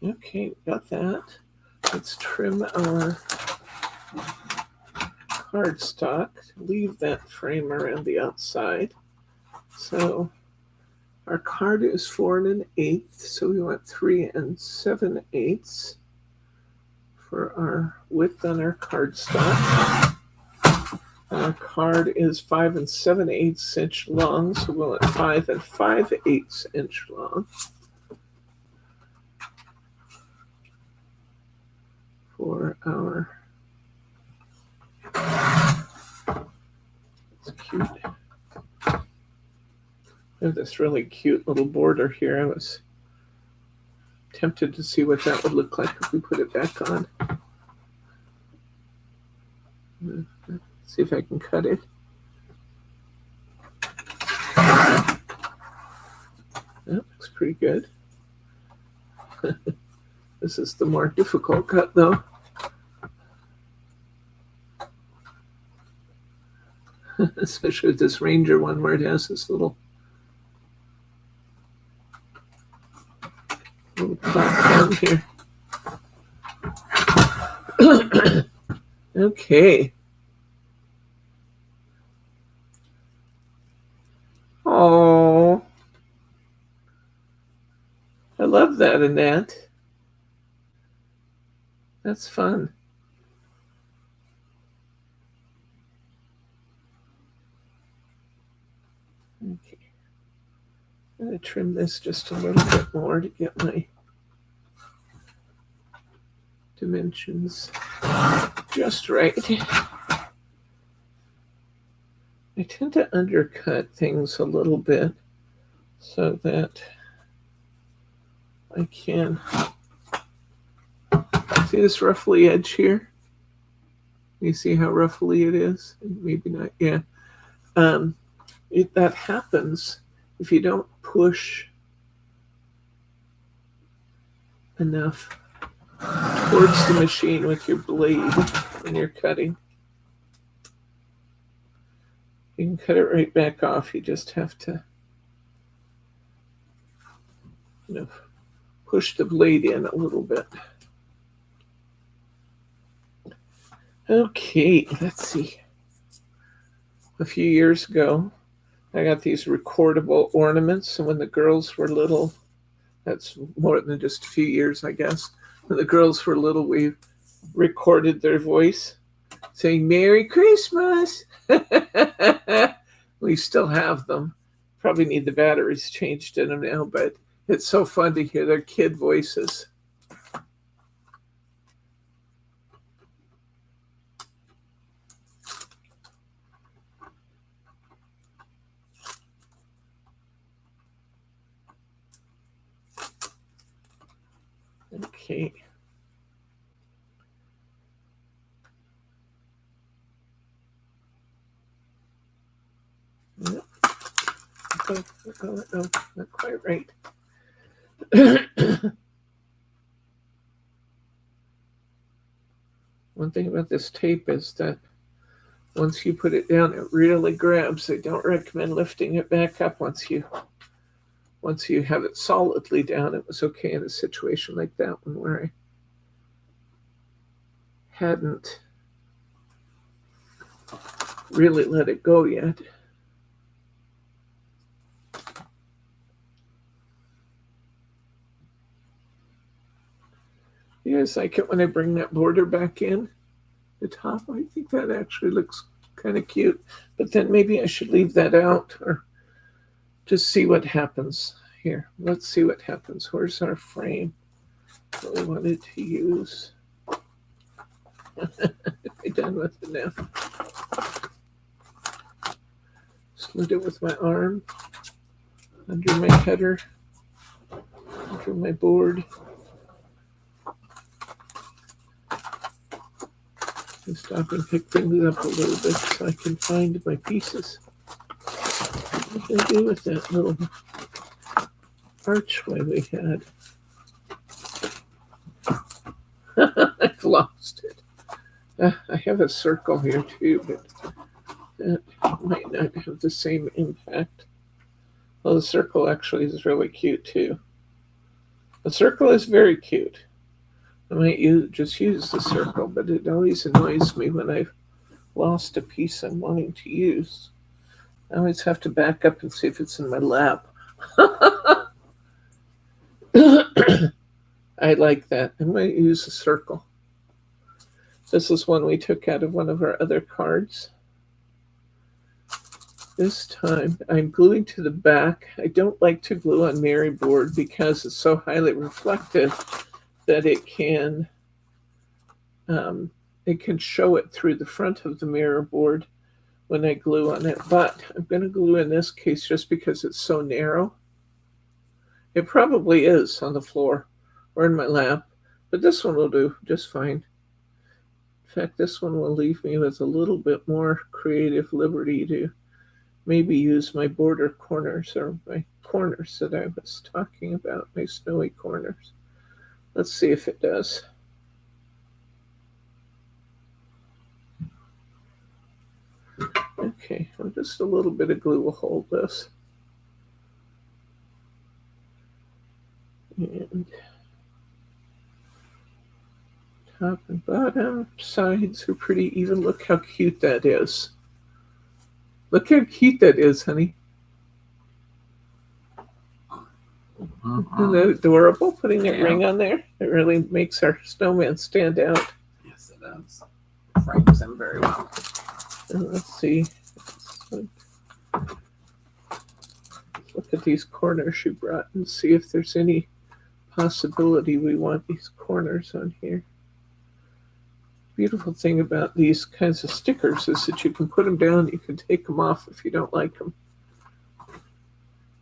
Okay, got that. Let's trim our cardstock. Leave that frame around the outside. So our card is 4 1/8, so we want 3 7/8 for our width on our cardstock. And our card is 5 7/8 inch long, so we want 5 5/8 inch long. for our. It's cute. I have this really cute little border here. I was tempted to see what that would look like if we put it back on. See if I can cut it. That looks pretty good. This is the more difficult cut, though. Especially with this Ranger one where it has this little platform here. Okay. Oh, I love that, Annette. That's fun. Okay. I'm going to trim this just a little bit more to get my dimensions just right. I tend to undercut things a little bit so that I can see this ruffly edge here. You see how ruffly it is? Maybe not. Yeah. That happens if you don't push enough towards the machine with your blade when you're cutting. You can cut it right back off. You just have to, push the blade in a little bit. Okay, let's see. A few years ago, I got these recordable ornaments, and when the girls were little, that's more than just a few years, I guess. When the girls were little, we recorded their voice saying, "Merry Christmas." We still have them. Probably need the batteries changed in them now, but it's so fun to hear their kid voices. Okay. No, not quite right. One thing about this tape is that once you put it down, it really grabs. I don't recommend lifting it back up once you have it solidly down. It was okay in a situation like that one where I hadn't really let it go yet. You guys like it when I bring that border back in the top? I think that actually looks kind of cute, but then maybe I should leave that out or just see what happens here. Let's see what happens. Where's our frame that we wanted to use? I'm done with it now. Slid it with my arm under my header, under my board. And stop and pick things up a little bit so I can find my pieces. What did I do with that little archway we had? I've lost it. I have a circle here too, but that might not have the same impact. Well, the circle actually is really cute too. The circle is very cute. I might just use the circle, but it always annoys me when I've lost a piece I'm wanting to use. I always have to back up and see if it's in my lap. I like that. I'm going to use a circle. This is one we took out of one of our other cards. This time I'm gluing to the back. I don't like to glue on Mary board because it's so highly reflective that it can it can show it through the front of the mirror board when I glue on it. But I'm going to glue in this case just because it's so narrow. It probably is on the floor or in my lap, but this one will do just fine. In fact, this one will leave me with a little bit more creative liberty to maybe use my border corners or my corners that I was talking about, my snowy corners. Let's see if it does. Okay, well, just a little bit of glue will hold this. And top and bottom sides are pretty even. Look how cute that is. Look how cute that is, honey. Isn't that adorable, putting that ring on there? It really makes our snowman stand out. Yes, it does. Frames him very well. And let's see. Let's look at these corners she brought and see if there's any possibility we want these corners on here. Beautiful thing about these kinds of stickers is that you can put them down, you can take them off if you don't like them.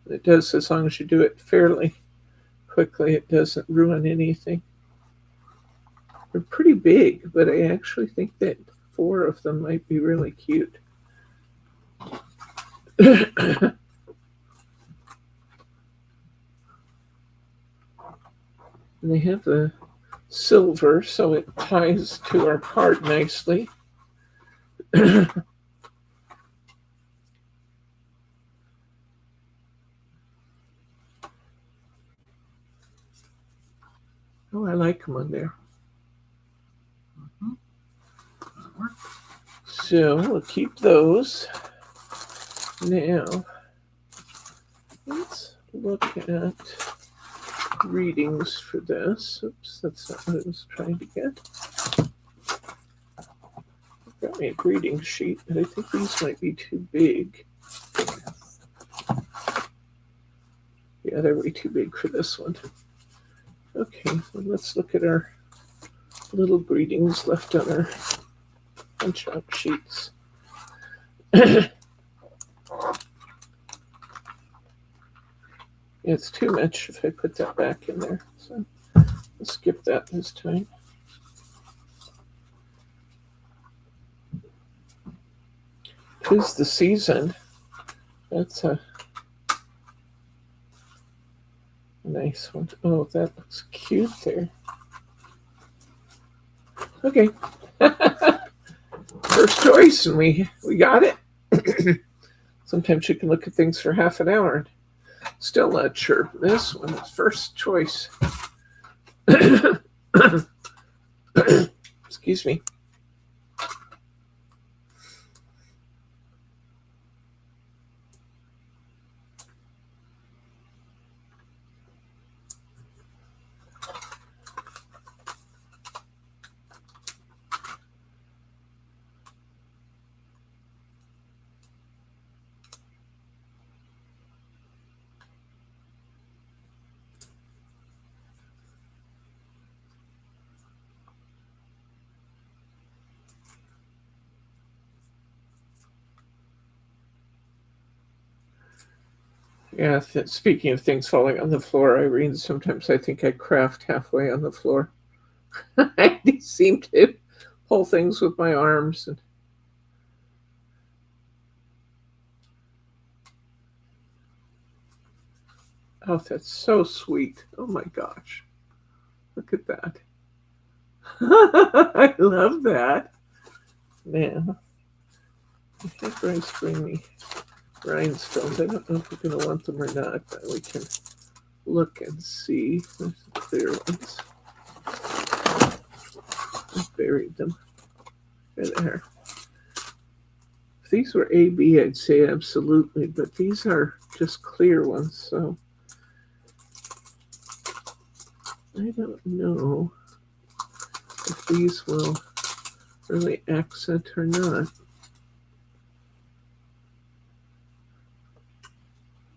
It does, as long as you do it fairly quickly, it doesn't ruin anything. They're pretty big, but I actually think that 4 of them might be really cute. And they have the silver, so it ties to our card nicely. Oh, I like them on there. So we'll keep those. Now, let's look at readings for this. Oops, that's not what I was trying to get. I've got me a greeting sheet, but I think these might be too big. Yeah, they're way too big for this one. Okay, well, let's look at our little greetings left on our punch-out sheets. It's too much if I put that back in there, so let's skip that this time. Tis the season. That's a nice one. Oh, that looks cute there. Okay. First choice, and we got it. Sometimes you can look at things for half an hour and still not sure. This one is first choice. Excuse me. Yeah, speaking of things falling on the floor, Irene, sometimes I think I craft halfway on the floor. I seem to pull things with my arms. And oh, that's so sweet. Oh my gosh. Look at that. I love that. Now, I think Bryce bring me rhinestones. I don't know if we're going to want them or not, but we can look and see. There's the clear ones. I buried them. There. If these were AB, I'd say absolutely, but these are just clear ones, so I don't know if these will really accent or not.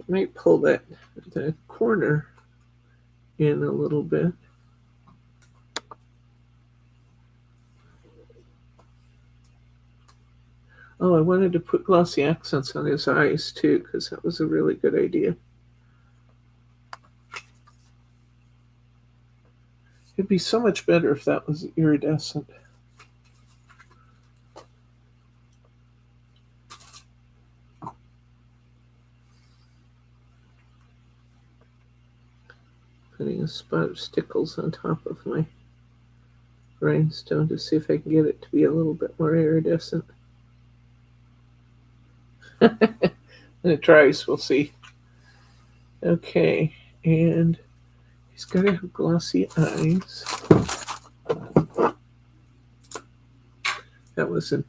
I might pull the corner in a little bit. Oh, I wanted to put glossy accents on his eyes too, because that was a really good idea. It'd be so much better if that was iridescent. Putting a spot of stickles on top of my rhinestone to see if I can get it to be a little bit more iridescent. When it dries, we'll see. Okay, and he's got to have glossy eyes. That was a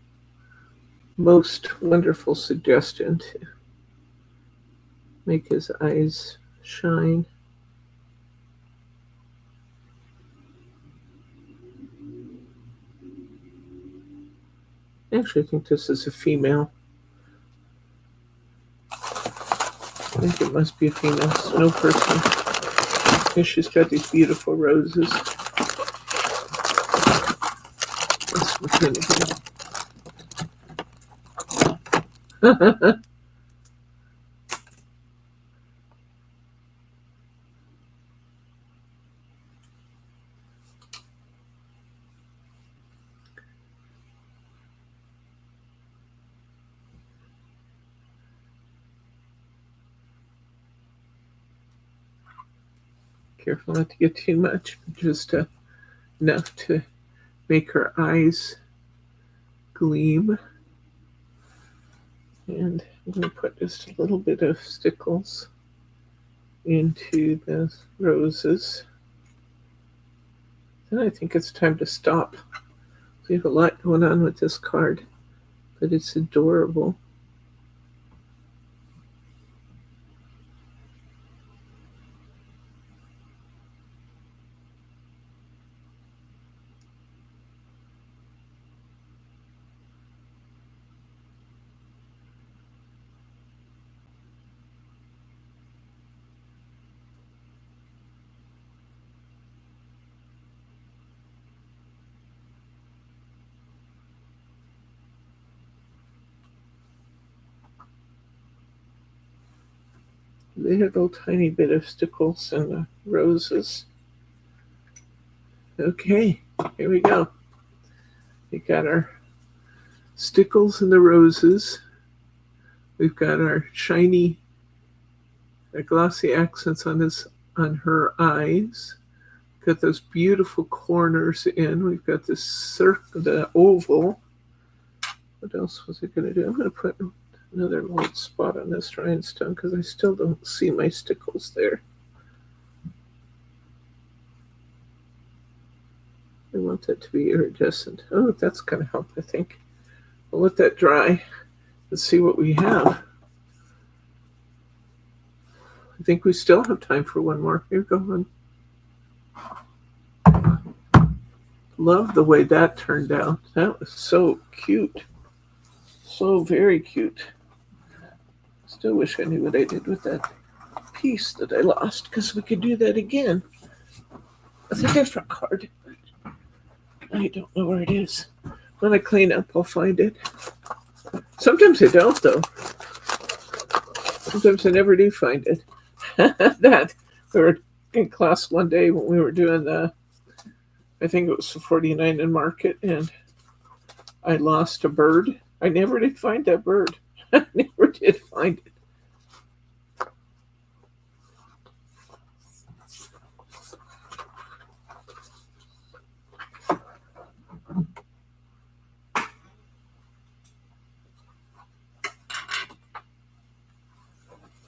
most wonderful suggestion to make his eyes shine. Actually, I think this is a female. I think it must be a female snow person. And she's got these beautiful roses. Let's look in again. Careful not to get too much, just enough to make her eyes gleam. And I'm going to put just a little bit of stickles into the roses. Then I think it's time to stop. We have a lot going on with this card, but it's adorable. Little tiny bit of stickles and the roses. Okay, here we go. We got our stickles and the roses. We've got our shiny, glossy accents on her eyes. Got those beautiful corners in. We've got this circle, the oval. What else was I going to do? I'm going to put another little spot on this rhinestone because I still don't see my stickles there. I want that to be iridescent. Oh, that's going to help, I think. We'll let that dry. Let's see what we have. I think we still have time for one more. Here, go on. Love the way that turned out. That was so cute. So very cute. Still wish I knew what I did with that piece that I lost, because we could do that again with a different card. I don't know where it is. When I clean up, I'll find it. Sometimes I don't, though. Sometimes I never do find it. That we were in class one day when we were doing I think it was the 49 in Market, and I lost a bird. I never did find that bird. I never did find it.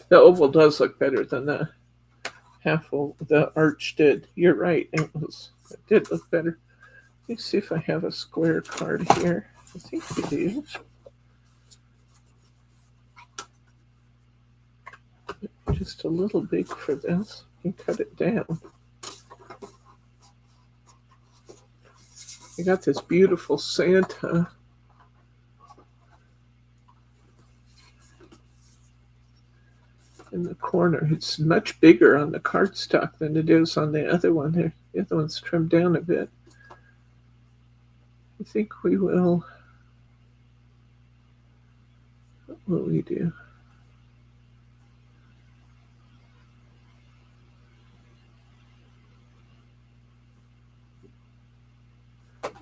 The oval does look better than the half oval. The arch did. You're right. It did look better. Let's see if I have a square card here. I think we do. Just a little big for this. You can cut it down. I got this beautiful Santa. In the corner. It's much bigger on the cardstock than it is on the other one there. The other one's trimmed down a bit. I think we will what we do.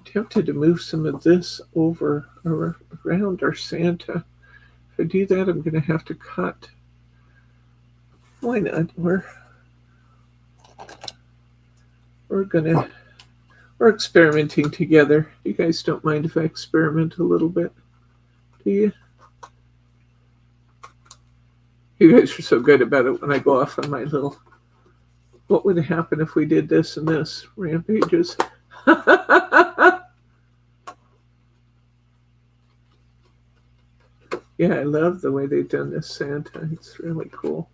Tempted to move some of this over around our Santa. If I do that, I'm going to have to cut. Why not? We're experimenting together. You guys don't mind if I experiment a little bit, do you? You guys are so good about it when I go off on my little. What would happen if we did this and this? Rampages. Yeah, I love the way they've done this Santa. It's really cool.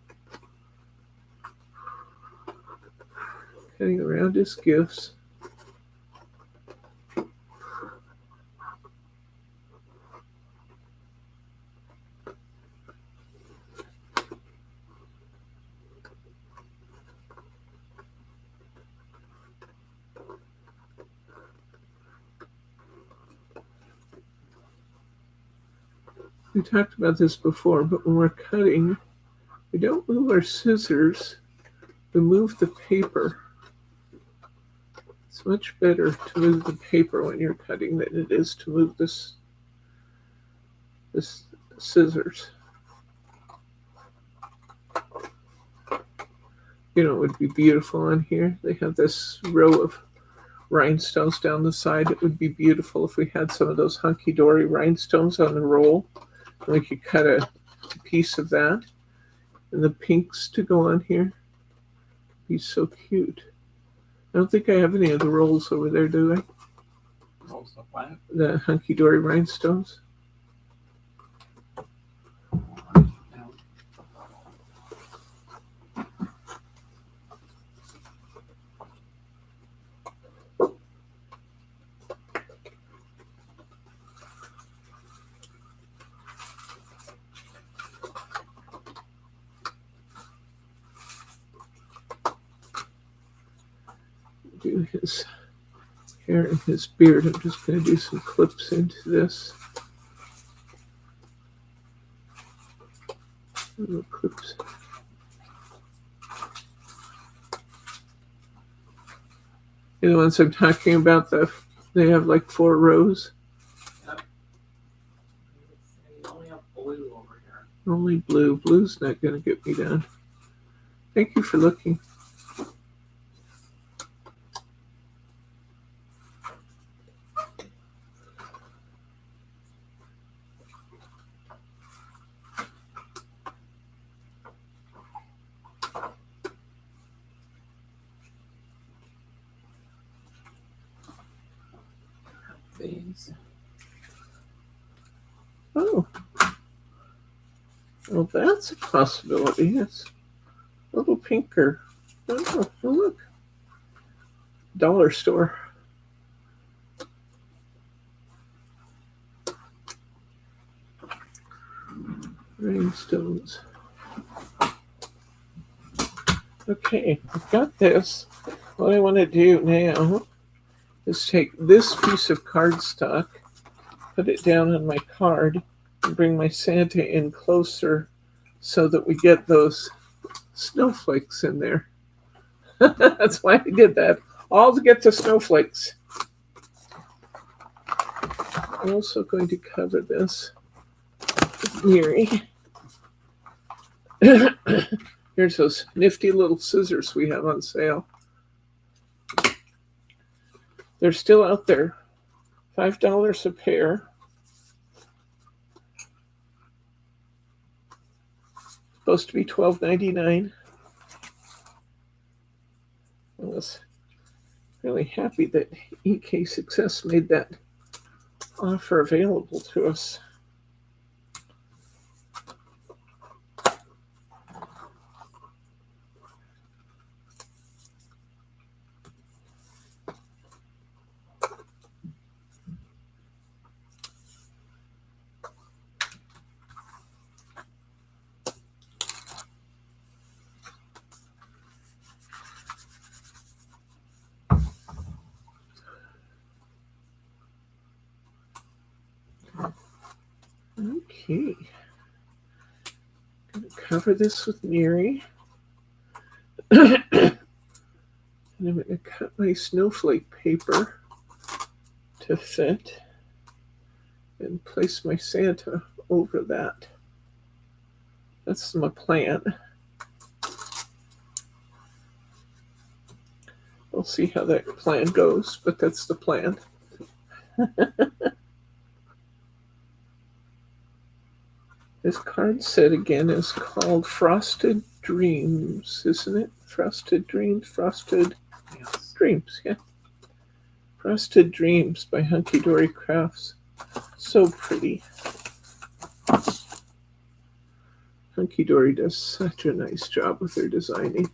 Cutting around his gifts. We talked about this before, but when we're cutting, we don't move our scissors, we move the paper. It's much better to move the paper when you're cutting than it is to move this scissors. You know, it would be beautiful on here. They have this row of rhinestones down the side. It would be beautiful if we had some of those Hunkydory rhinestones on the roll. And we could cut a piece of that. And the pinks to go on here. Be so cute. I don't think I have any of the rolls over there, do I? Rolls of what? The Hunkydory rhinestones. Do his hair and his beard. I'm just going to do some clips into this. Little clips. The ones I'm talking about, they have like 4 rows. Yep. You only have blue over here. Only blue. Blue's not going to get me down. Thank you for looking. These. Oh. Well, that's a possibility. It's a little pinker. Oh, look. Dollar store. Rhinestones. Okay, I've got this. What I want to do now is take this piece of cardstock, put it down on my card, and bring my Santa in closer so that we get those snowflakes in there. That's why I did that. All to get the snowflakes. I'm also going to cover this with Miri. Here's those nifty little scissors we have on sale. They're still out there. $5 a pair. Supposed to be $12.99. I was really happy that EK Success made that offer available to us. Okay. cover this with Miri. And I'm going to cut my snowflake paper to fit and place my Santa over that. That's my plan. We'll see how that plan goes, but that's the plan. This card set again is called Frosted Dreams, isn't it? Frosted Dreams, Frosted Yes. Dreams, yeah. Frosted Dreams by Hunkydory Crafts. So pretty. Hunkydory does such a nice job with their designing.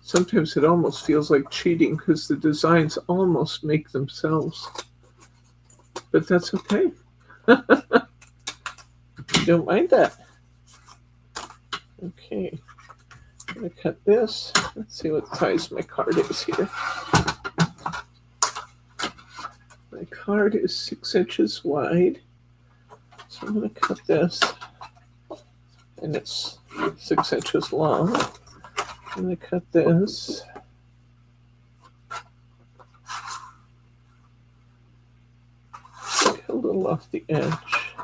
Sometimes it almost feels like cheating because the designs almost make themselves. But that's okay. Don't mind that. Okay. I'm going to cut this. Let's see what size my card is here. My card is 6 inches wide. So I'm going to cut this. And it's 6 inches long. I'm going to cut this. Take a little off the edge.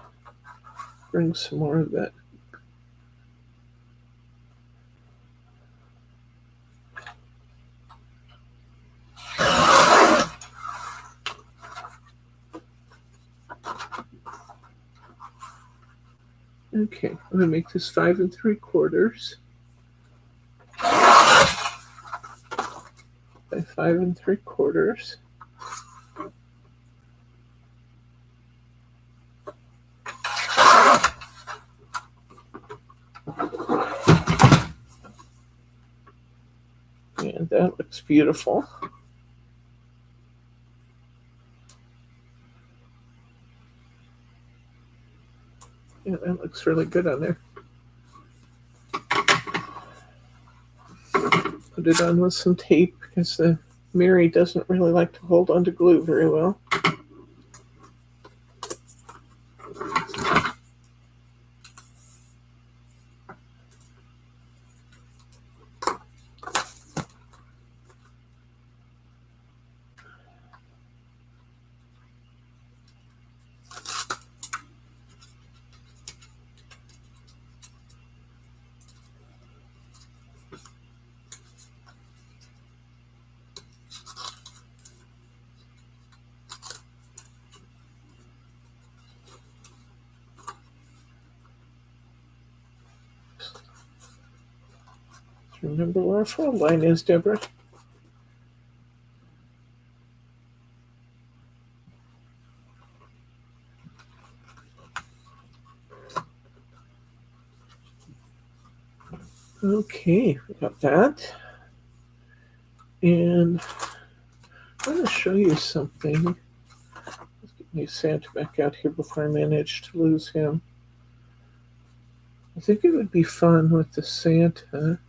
Bring some more of that. Okay, I'm going to make this 5 3/4 by 5 3/4. And that looks beautiful. Yeah, that looks really good on there. Put it on with some tape because the Miri doesn't really like to hold onto glue very well. Remember where our fold line is, Deborah. Okay, we got that. And I'm going to show you something. Let's get my Santa back out here before I manage to lose him. I think it would be fun with the Santa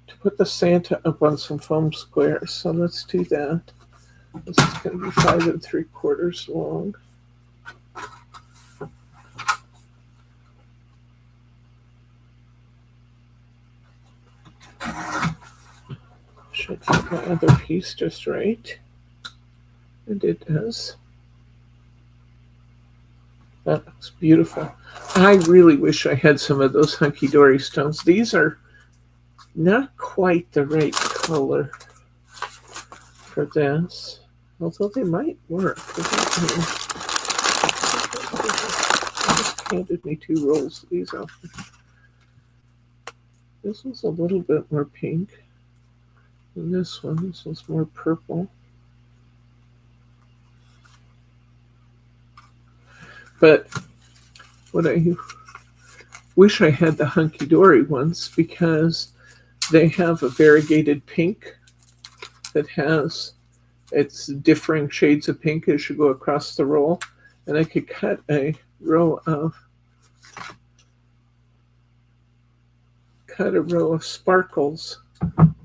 to put the Santa up on some foam squares. So let's do that. This is going to be 5 3/4 long. Should fit my other piece just right. And it does. That looks beautiful. I really wish I had some of those Hunkydory stones. These are not quite the right color for this, although they might work. They just handed me 2 rolls of these out. This one's a little bit more pink than this one. This one's more purple. But what I wish I had the Hunkydory ones because they have a variegated pink that has its differing shades of pink as you go across the roll. And I could cut a row of sparkles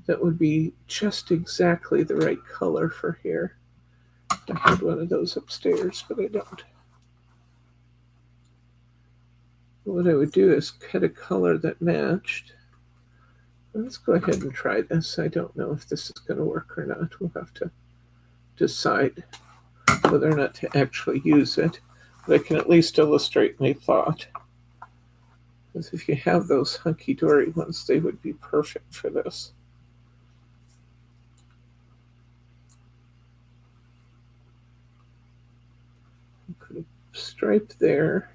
that would be just exactly the right color for here. I had one of those upstairs, but I don't. What I would do is cut a color that matched. Let's go ahead and try this. I don't know if this is going to work or not. We'll have to decide whether or not to actually use it. But I can at least illustrate my thought. Because if you have those hunky-dory ones, they would be perfect for this. Put a stripe there.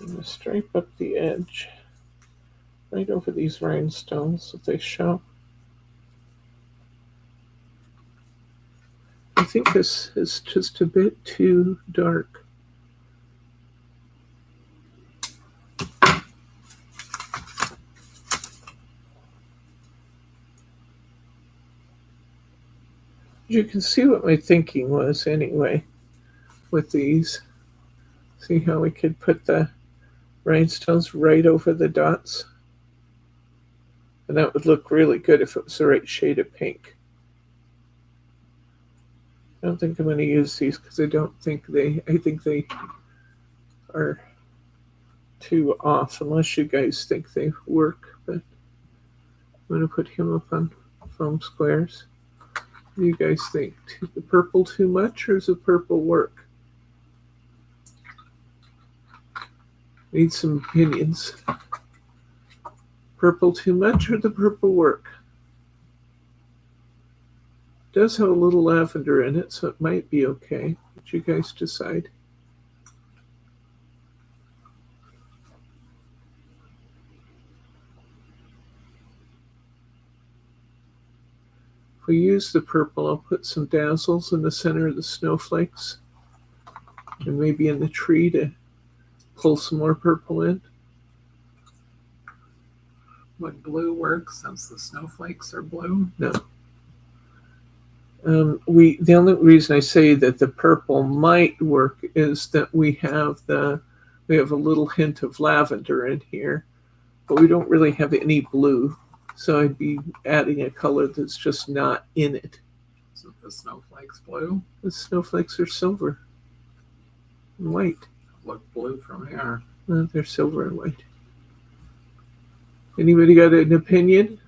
And stripe up the edge right over these rhinestones that they show. I think this is just a bit too dark. You can see what my thinking was anyway with these. See how we could put the rhinestones right over the dots? And that would look really good if it was the right shade of pink. I don't think I'm going to use these because I think they are too off unless you guys think they work. But I'm going to put him up on foam squares. What do you guys think? The purple too much or does the purple work? Need some opinions. Purple too much or the purple work? It does have a little lavender in it, so it might be okay. What you guys decide? If we use the purple, I'll put some dazzles in the center of the snowflakes and maybe in the tree to pull some more purple in. Would blue work since the snowflakes are blue? No. The only reason I say that the purple might work is that we have a little hint of lavender in here, but we don't really have any blue. So I'd be adding a color that's just not in it. So the snowflakes blue? The snowflakes are silver and white. Look blue from here. They're silver and white. Anybody got an opinion?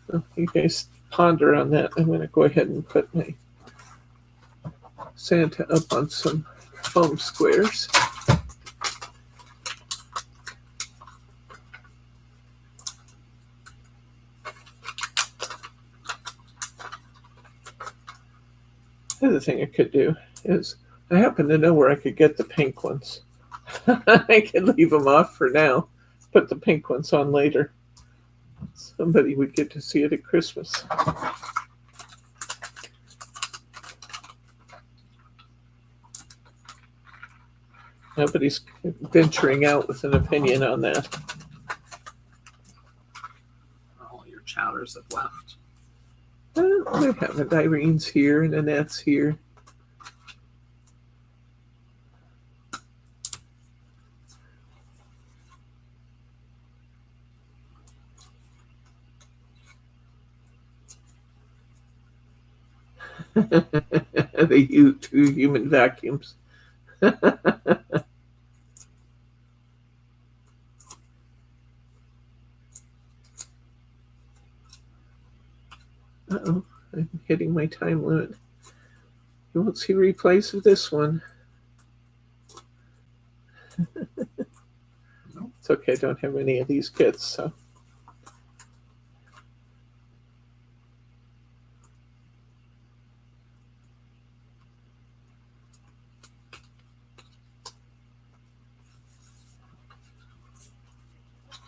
Well, you guys ponder on that. I'm going to go ahead and put my Santa up on some foam squares. The other thing I could do is I happen to know where I could get the pink ones. I could leave them off for now, put the pink ones on later. Somebody would get to see it at Christmas. Nobody's venturing out with an opinion on that. All your chatters have left. We have Irene's here and Annette's here. The two human vacuums. Uh-oh, I'm hitting my time limit. You won't see replays of this one. Nope. It's okay, I don't have any of these kits, so.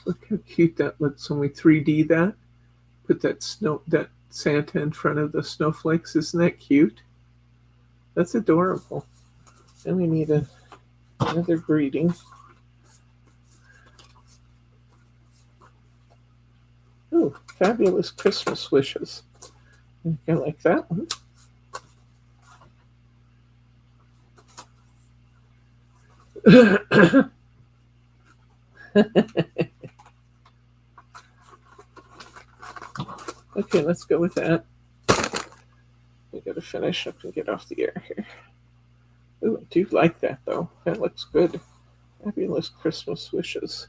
Look how cute that looks when we 3D that. Put that Santa in front of the snowflakes. Isn't that cute? That's adorable. And we need another greeting. Oh, fabulous Christmas wishes. I like that one. Okay, let's go with that. We gotta finish up and get off the air here. Ooh, I do like that though. That looks good. Fabulous Christmas wishes.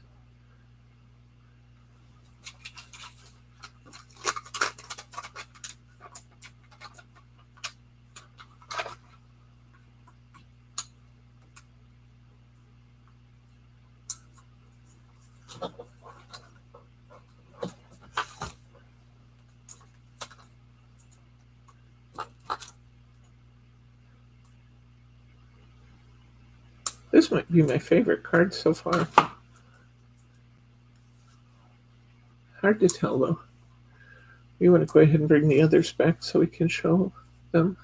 This might be my favorite card so far. Hard to tell though. We want to go ahead and bring the others back so we can show them.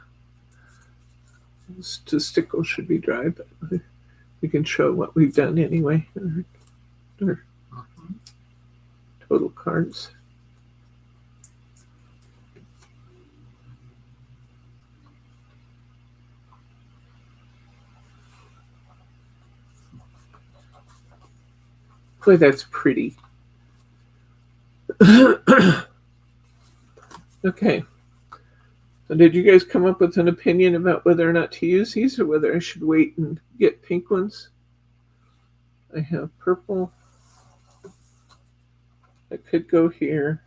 This testicle should be dry, but we can show what we've done anyway. Our total cards. Boy, that's pretty. Okay. So did you guys come up with an opinion about whether or not to use these or whether I should wait and get pink ones? I have purple. I could go here.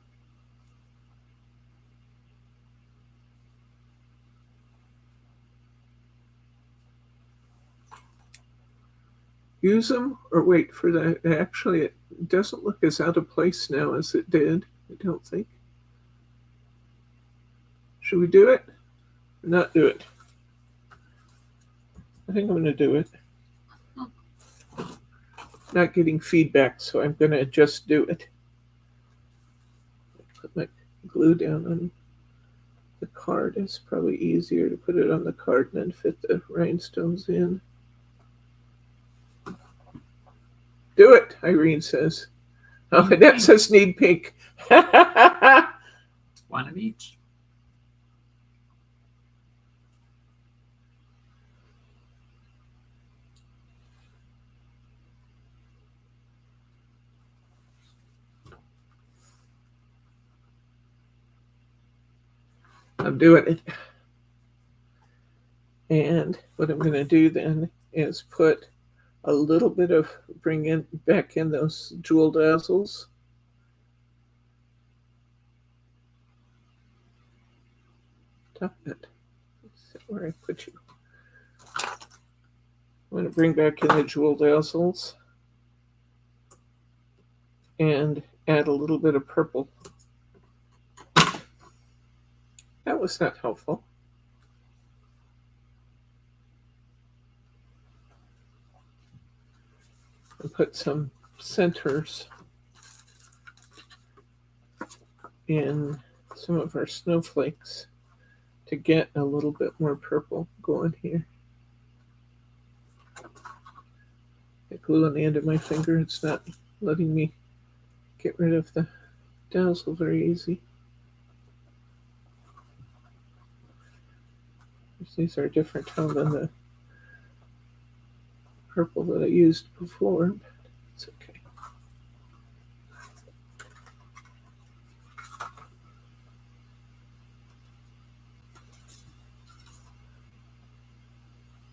Use them or wait for that. Actually, it doesn't look as out of place now as it did, I don't think. Should we do it or not do it? I think I'm going to do it. Not getting feedback, so I'm going to just do it. Put my glue down on the card. It's probably easier to put it on the card and then fit the rhinestones in. Do it, Irene says. Oh, that says need pink. One of each. I'm doing it. And what I'm going to do then is put a little bit of, bring back in those jewel dazzles. Stop it. Where I put you. I'm going to bring back in the jewel dazzles and add a little bit of purple. That was not helpful. And put some centers in some of our snowflakes to get a little bit more purple going here. I glue on the end of my finger. It's not letting me get rid of the dazzle very easy. These are a different tone than the purple that I used before, but it's okay.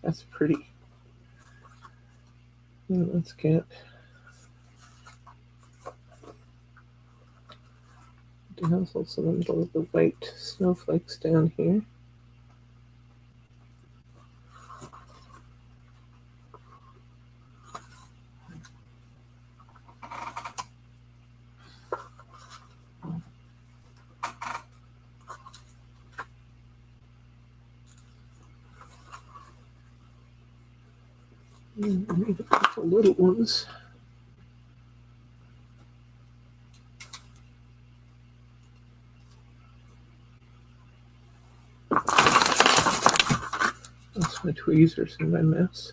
That's pretty. Now let's get dazzles in the middle of the white snowflakes down here. Maybe the little ones. That's my tweezers in my mess.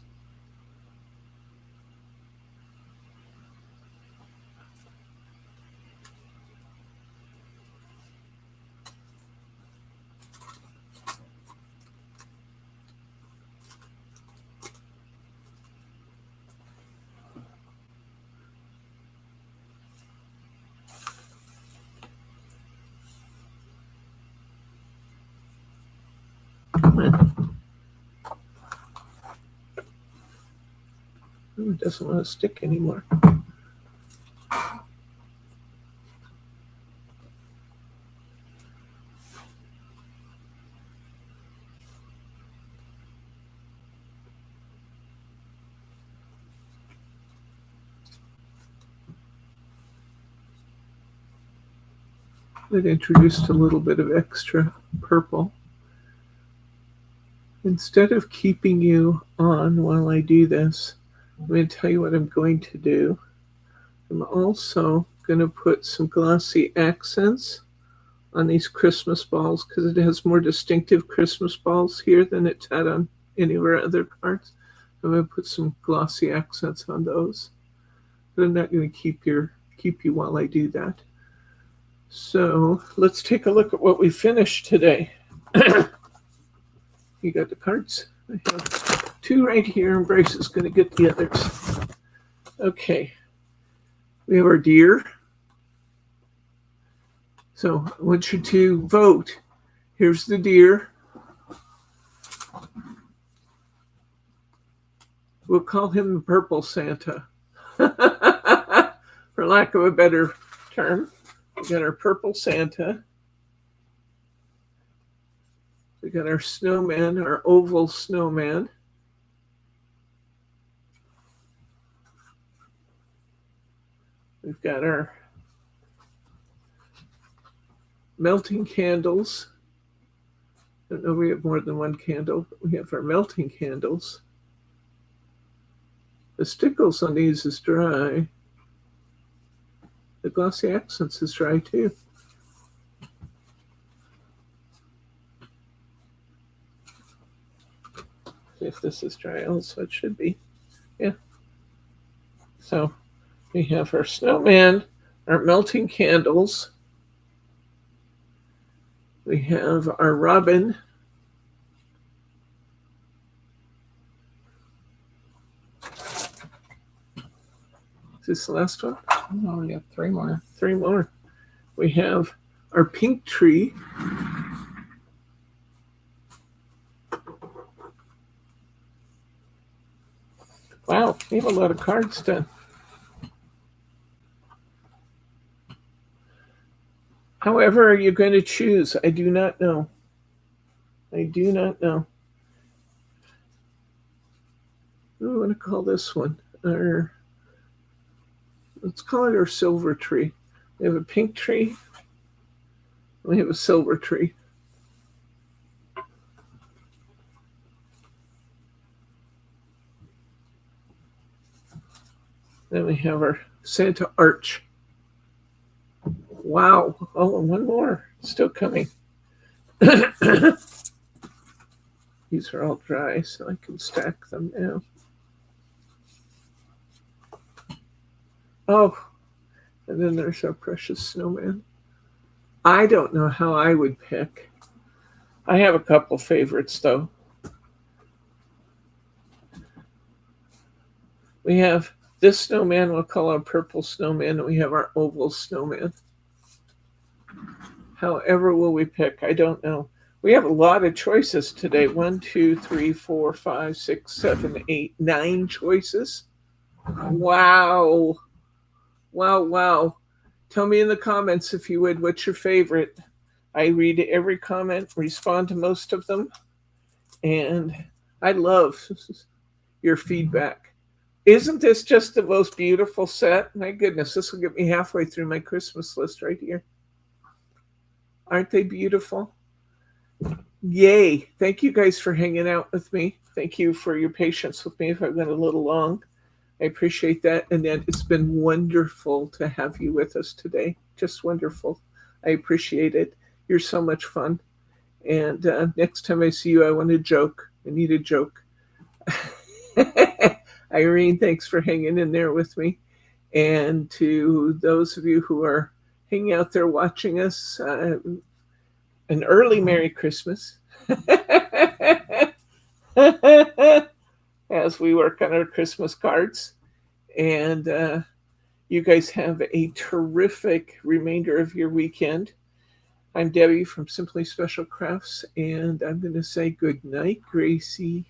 Come on. Oh, it doesn't want to stick anymore. It introduced a little bit of extra purple. Instead of keeping you on while I do this, I'm going to tell you what I'm going to do. I'm also going to put some glossy accents on these Christmas balls because it has more distinctive Christmas balls here than it's had on any of our other cards. I'm going to put some glossy accents on those, but I'm not going to keep you while I do that. So let's take a look at what we finished today. You got the cards? I have 2 right here, and Bryce is going to get the others. Okay. We have our deer. So I want you to vote. Here's the deer. We'll call him the purple Santa, for lack of a better term. We got our purple Santa. We got our snowman, our oval snowman. We've got our melting candles. I don't know if we have more than one candle, but we have our melting candles. The stickles on these is dry. The glossy accents is dry too. See if this is dry also, it should be. Yeah. So we have our snowman, our melting candles. We have our robin. Is this the last one? No, we have 3 more. 3 more. We have our pink tree. Wow, we have a lot of cards done. However, are you going to choose? I do not know. I do not know. What do I want to call this one? Let's call it our silver tree. We have a pink tree. We have a silver tree. Then we have our Santa arch. Wow. Oh, and one more. Still coming. These are all dry, so I can stack them now. Oh, and then there's our precious snowman. I don't know how I would pick. I have a couple favorites, though. We have this snowman, we'll call our purple snowman, and we have our oval snowman. However will we pick? I don't know. We have a lot of choices today. 1, 2, 3, 4, 5, 6, 7, 8, 9 choices. Wow. Wow, wow. Tell me in the comments if you would, what's your favorite? I read every comment, respond to most of them, and I love your feedback. Isn't this just the most beautiful set? My goodness, this will get me halfway through my Christmas list right here. Aren't they beautiful? Yay. Thank you guys for hanging out with me. Thank you for your patience with me if I went a little long. I appreciate that. And then it's been wonderful to have you with us today. Just wonderful. I appreciate it. You're so much fun. And next time I see you, I want a joke. I need a joke. Irene, thanks for hanging in there with me. And to those of you who are hanging out there watching us, an early Merry Christmas. As we work on our Christmas cards. And you guys have a terrific remainder of your weekend. I'm Debbie from Simply Special Crafts, and I'm going to say good night, Gracie.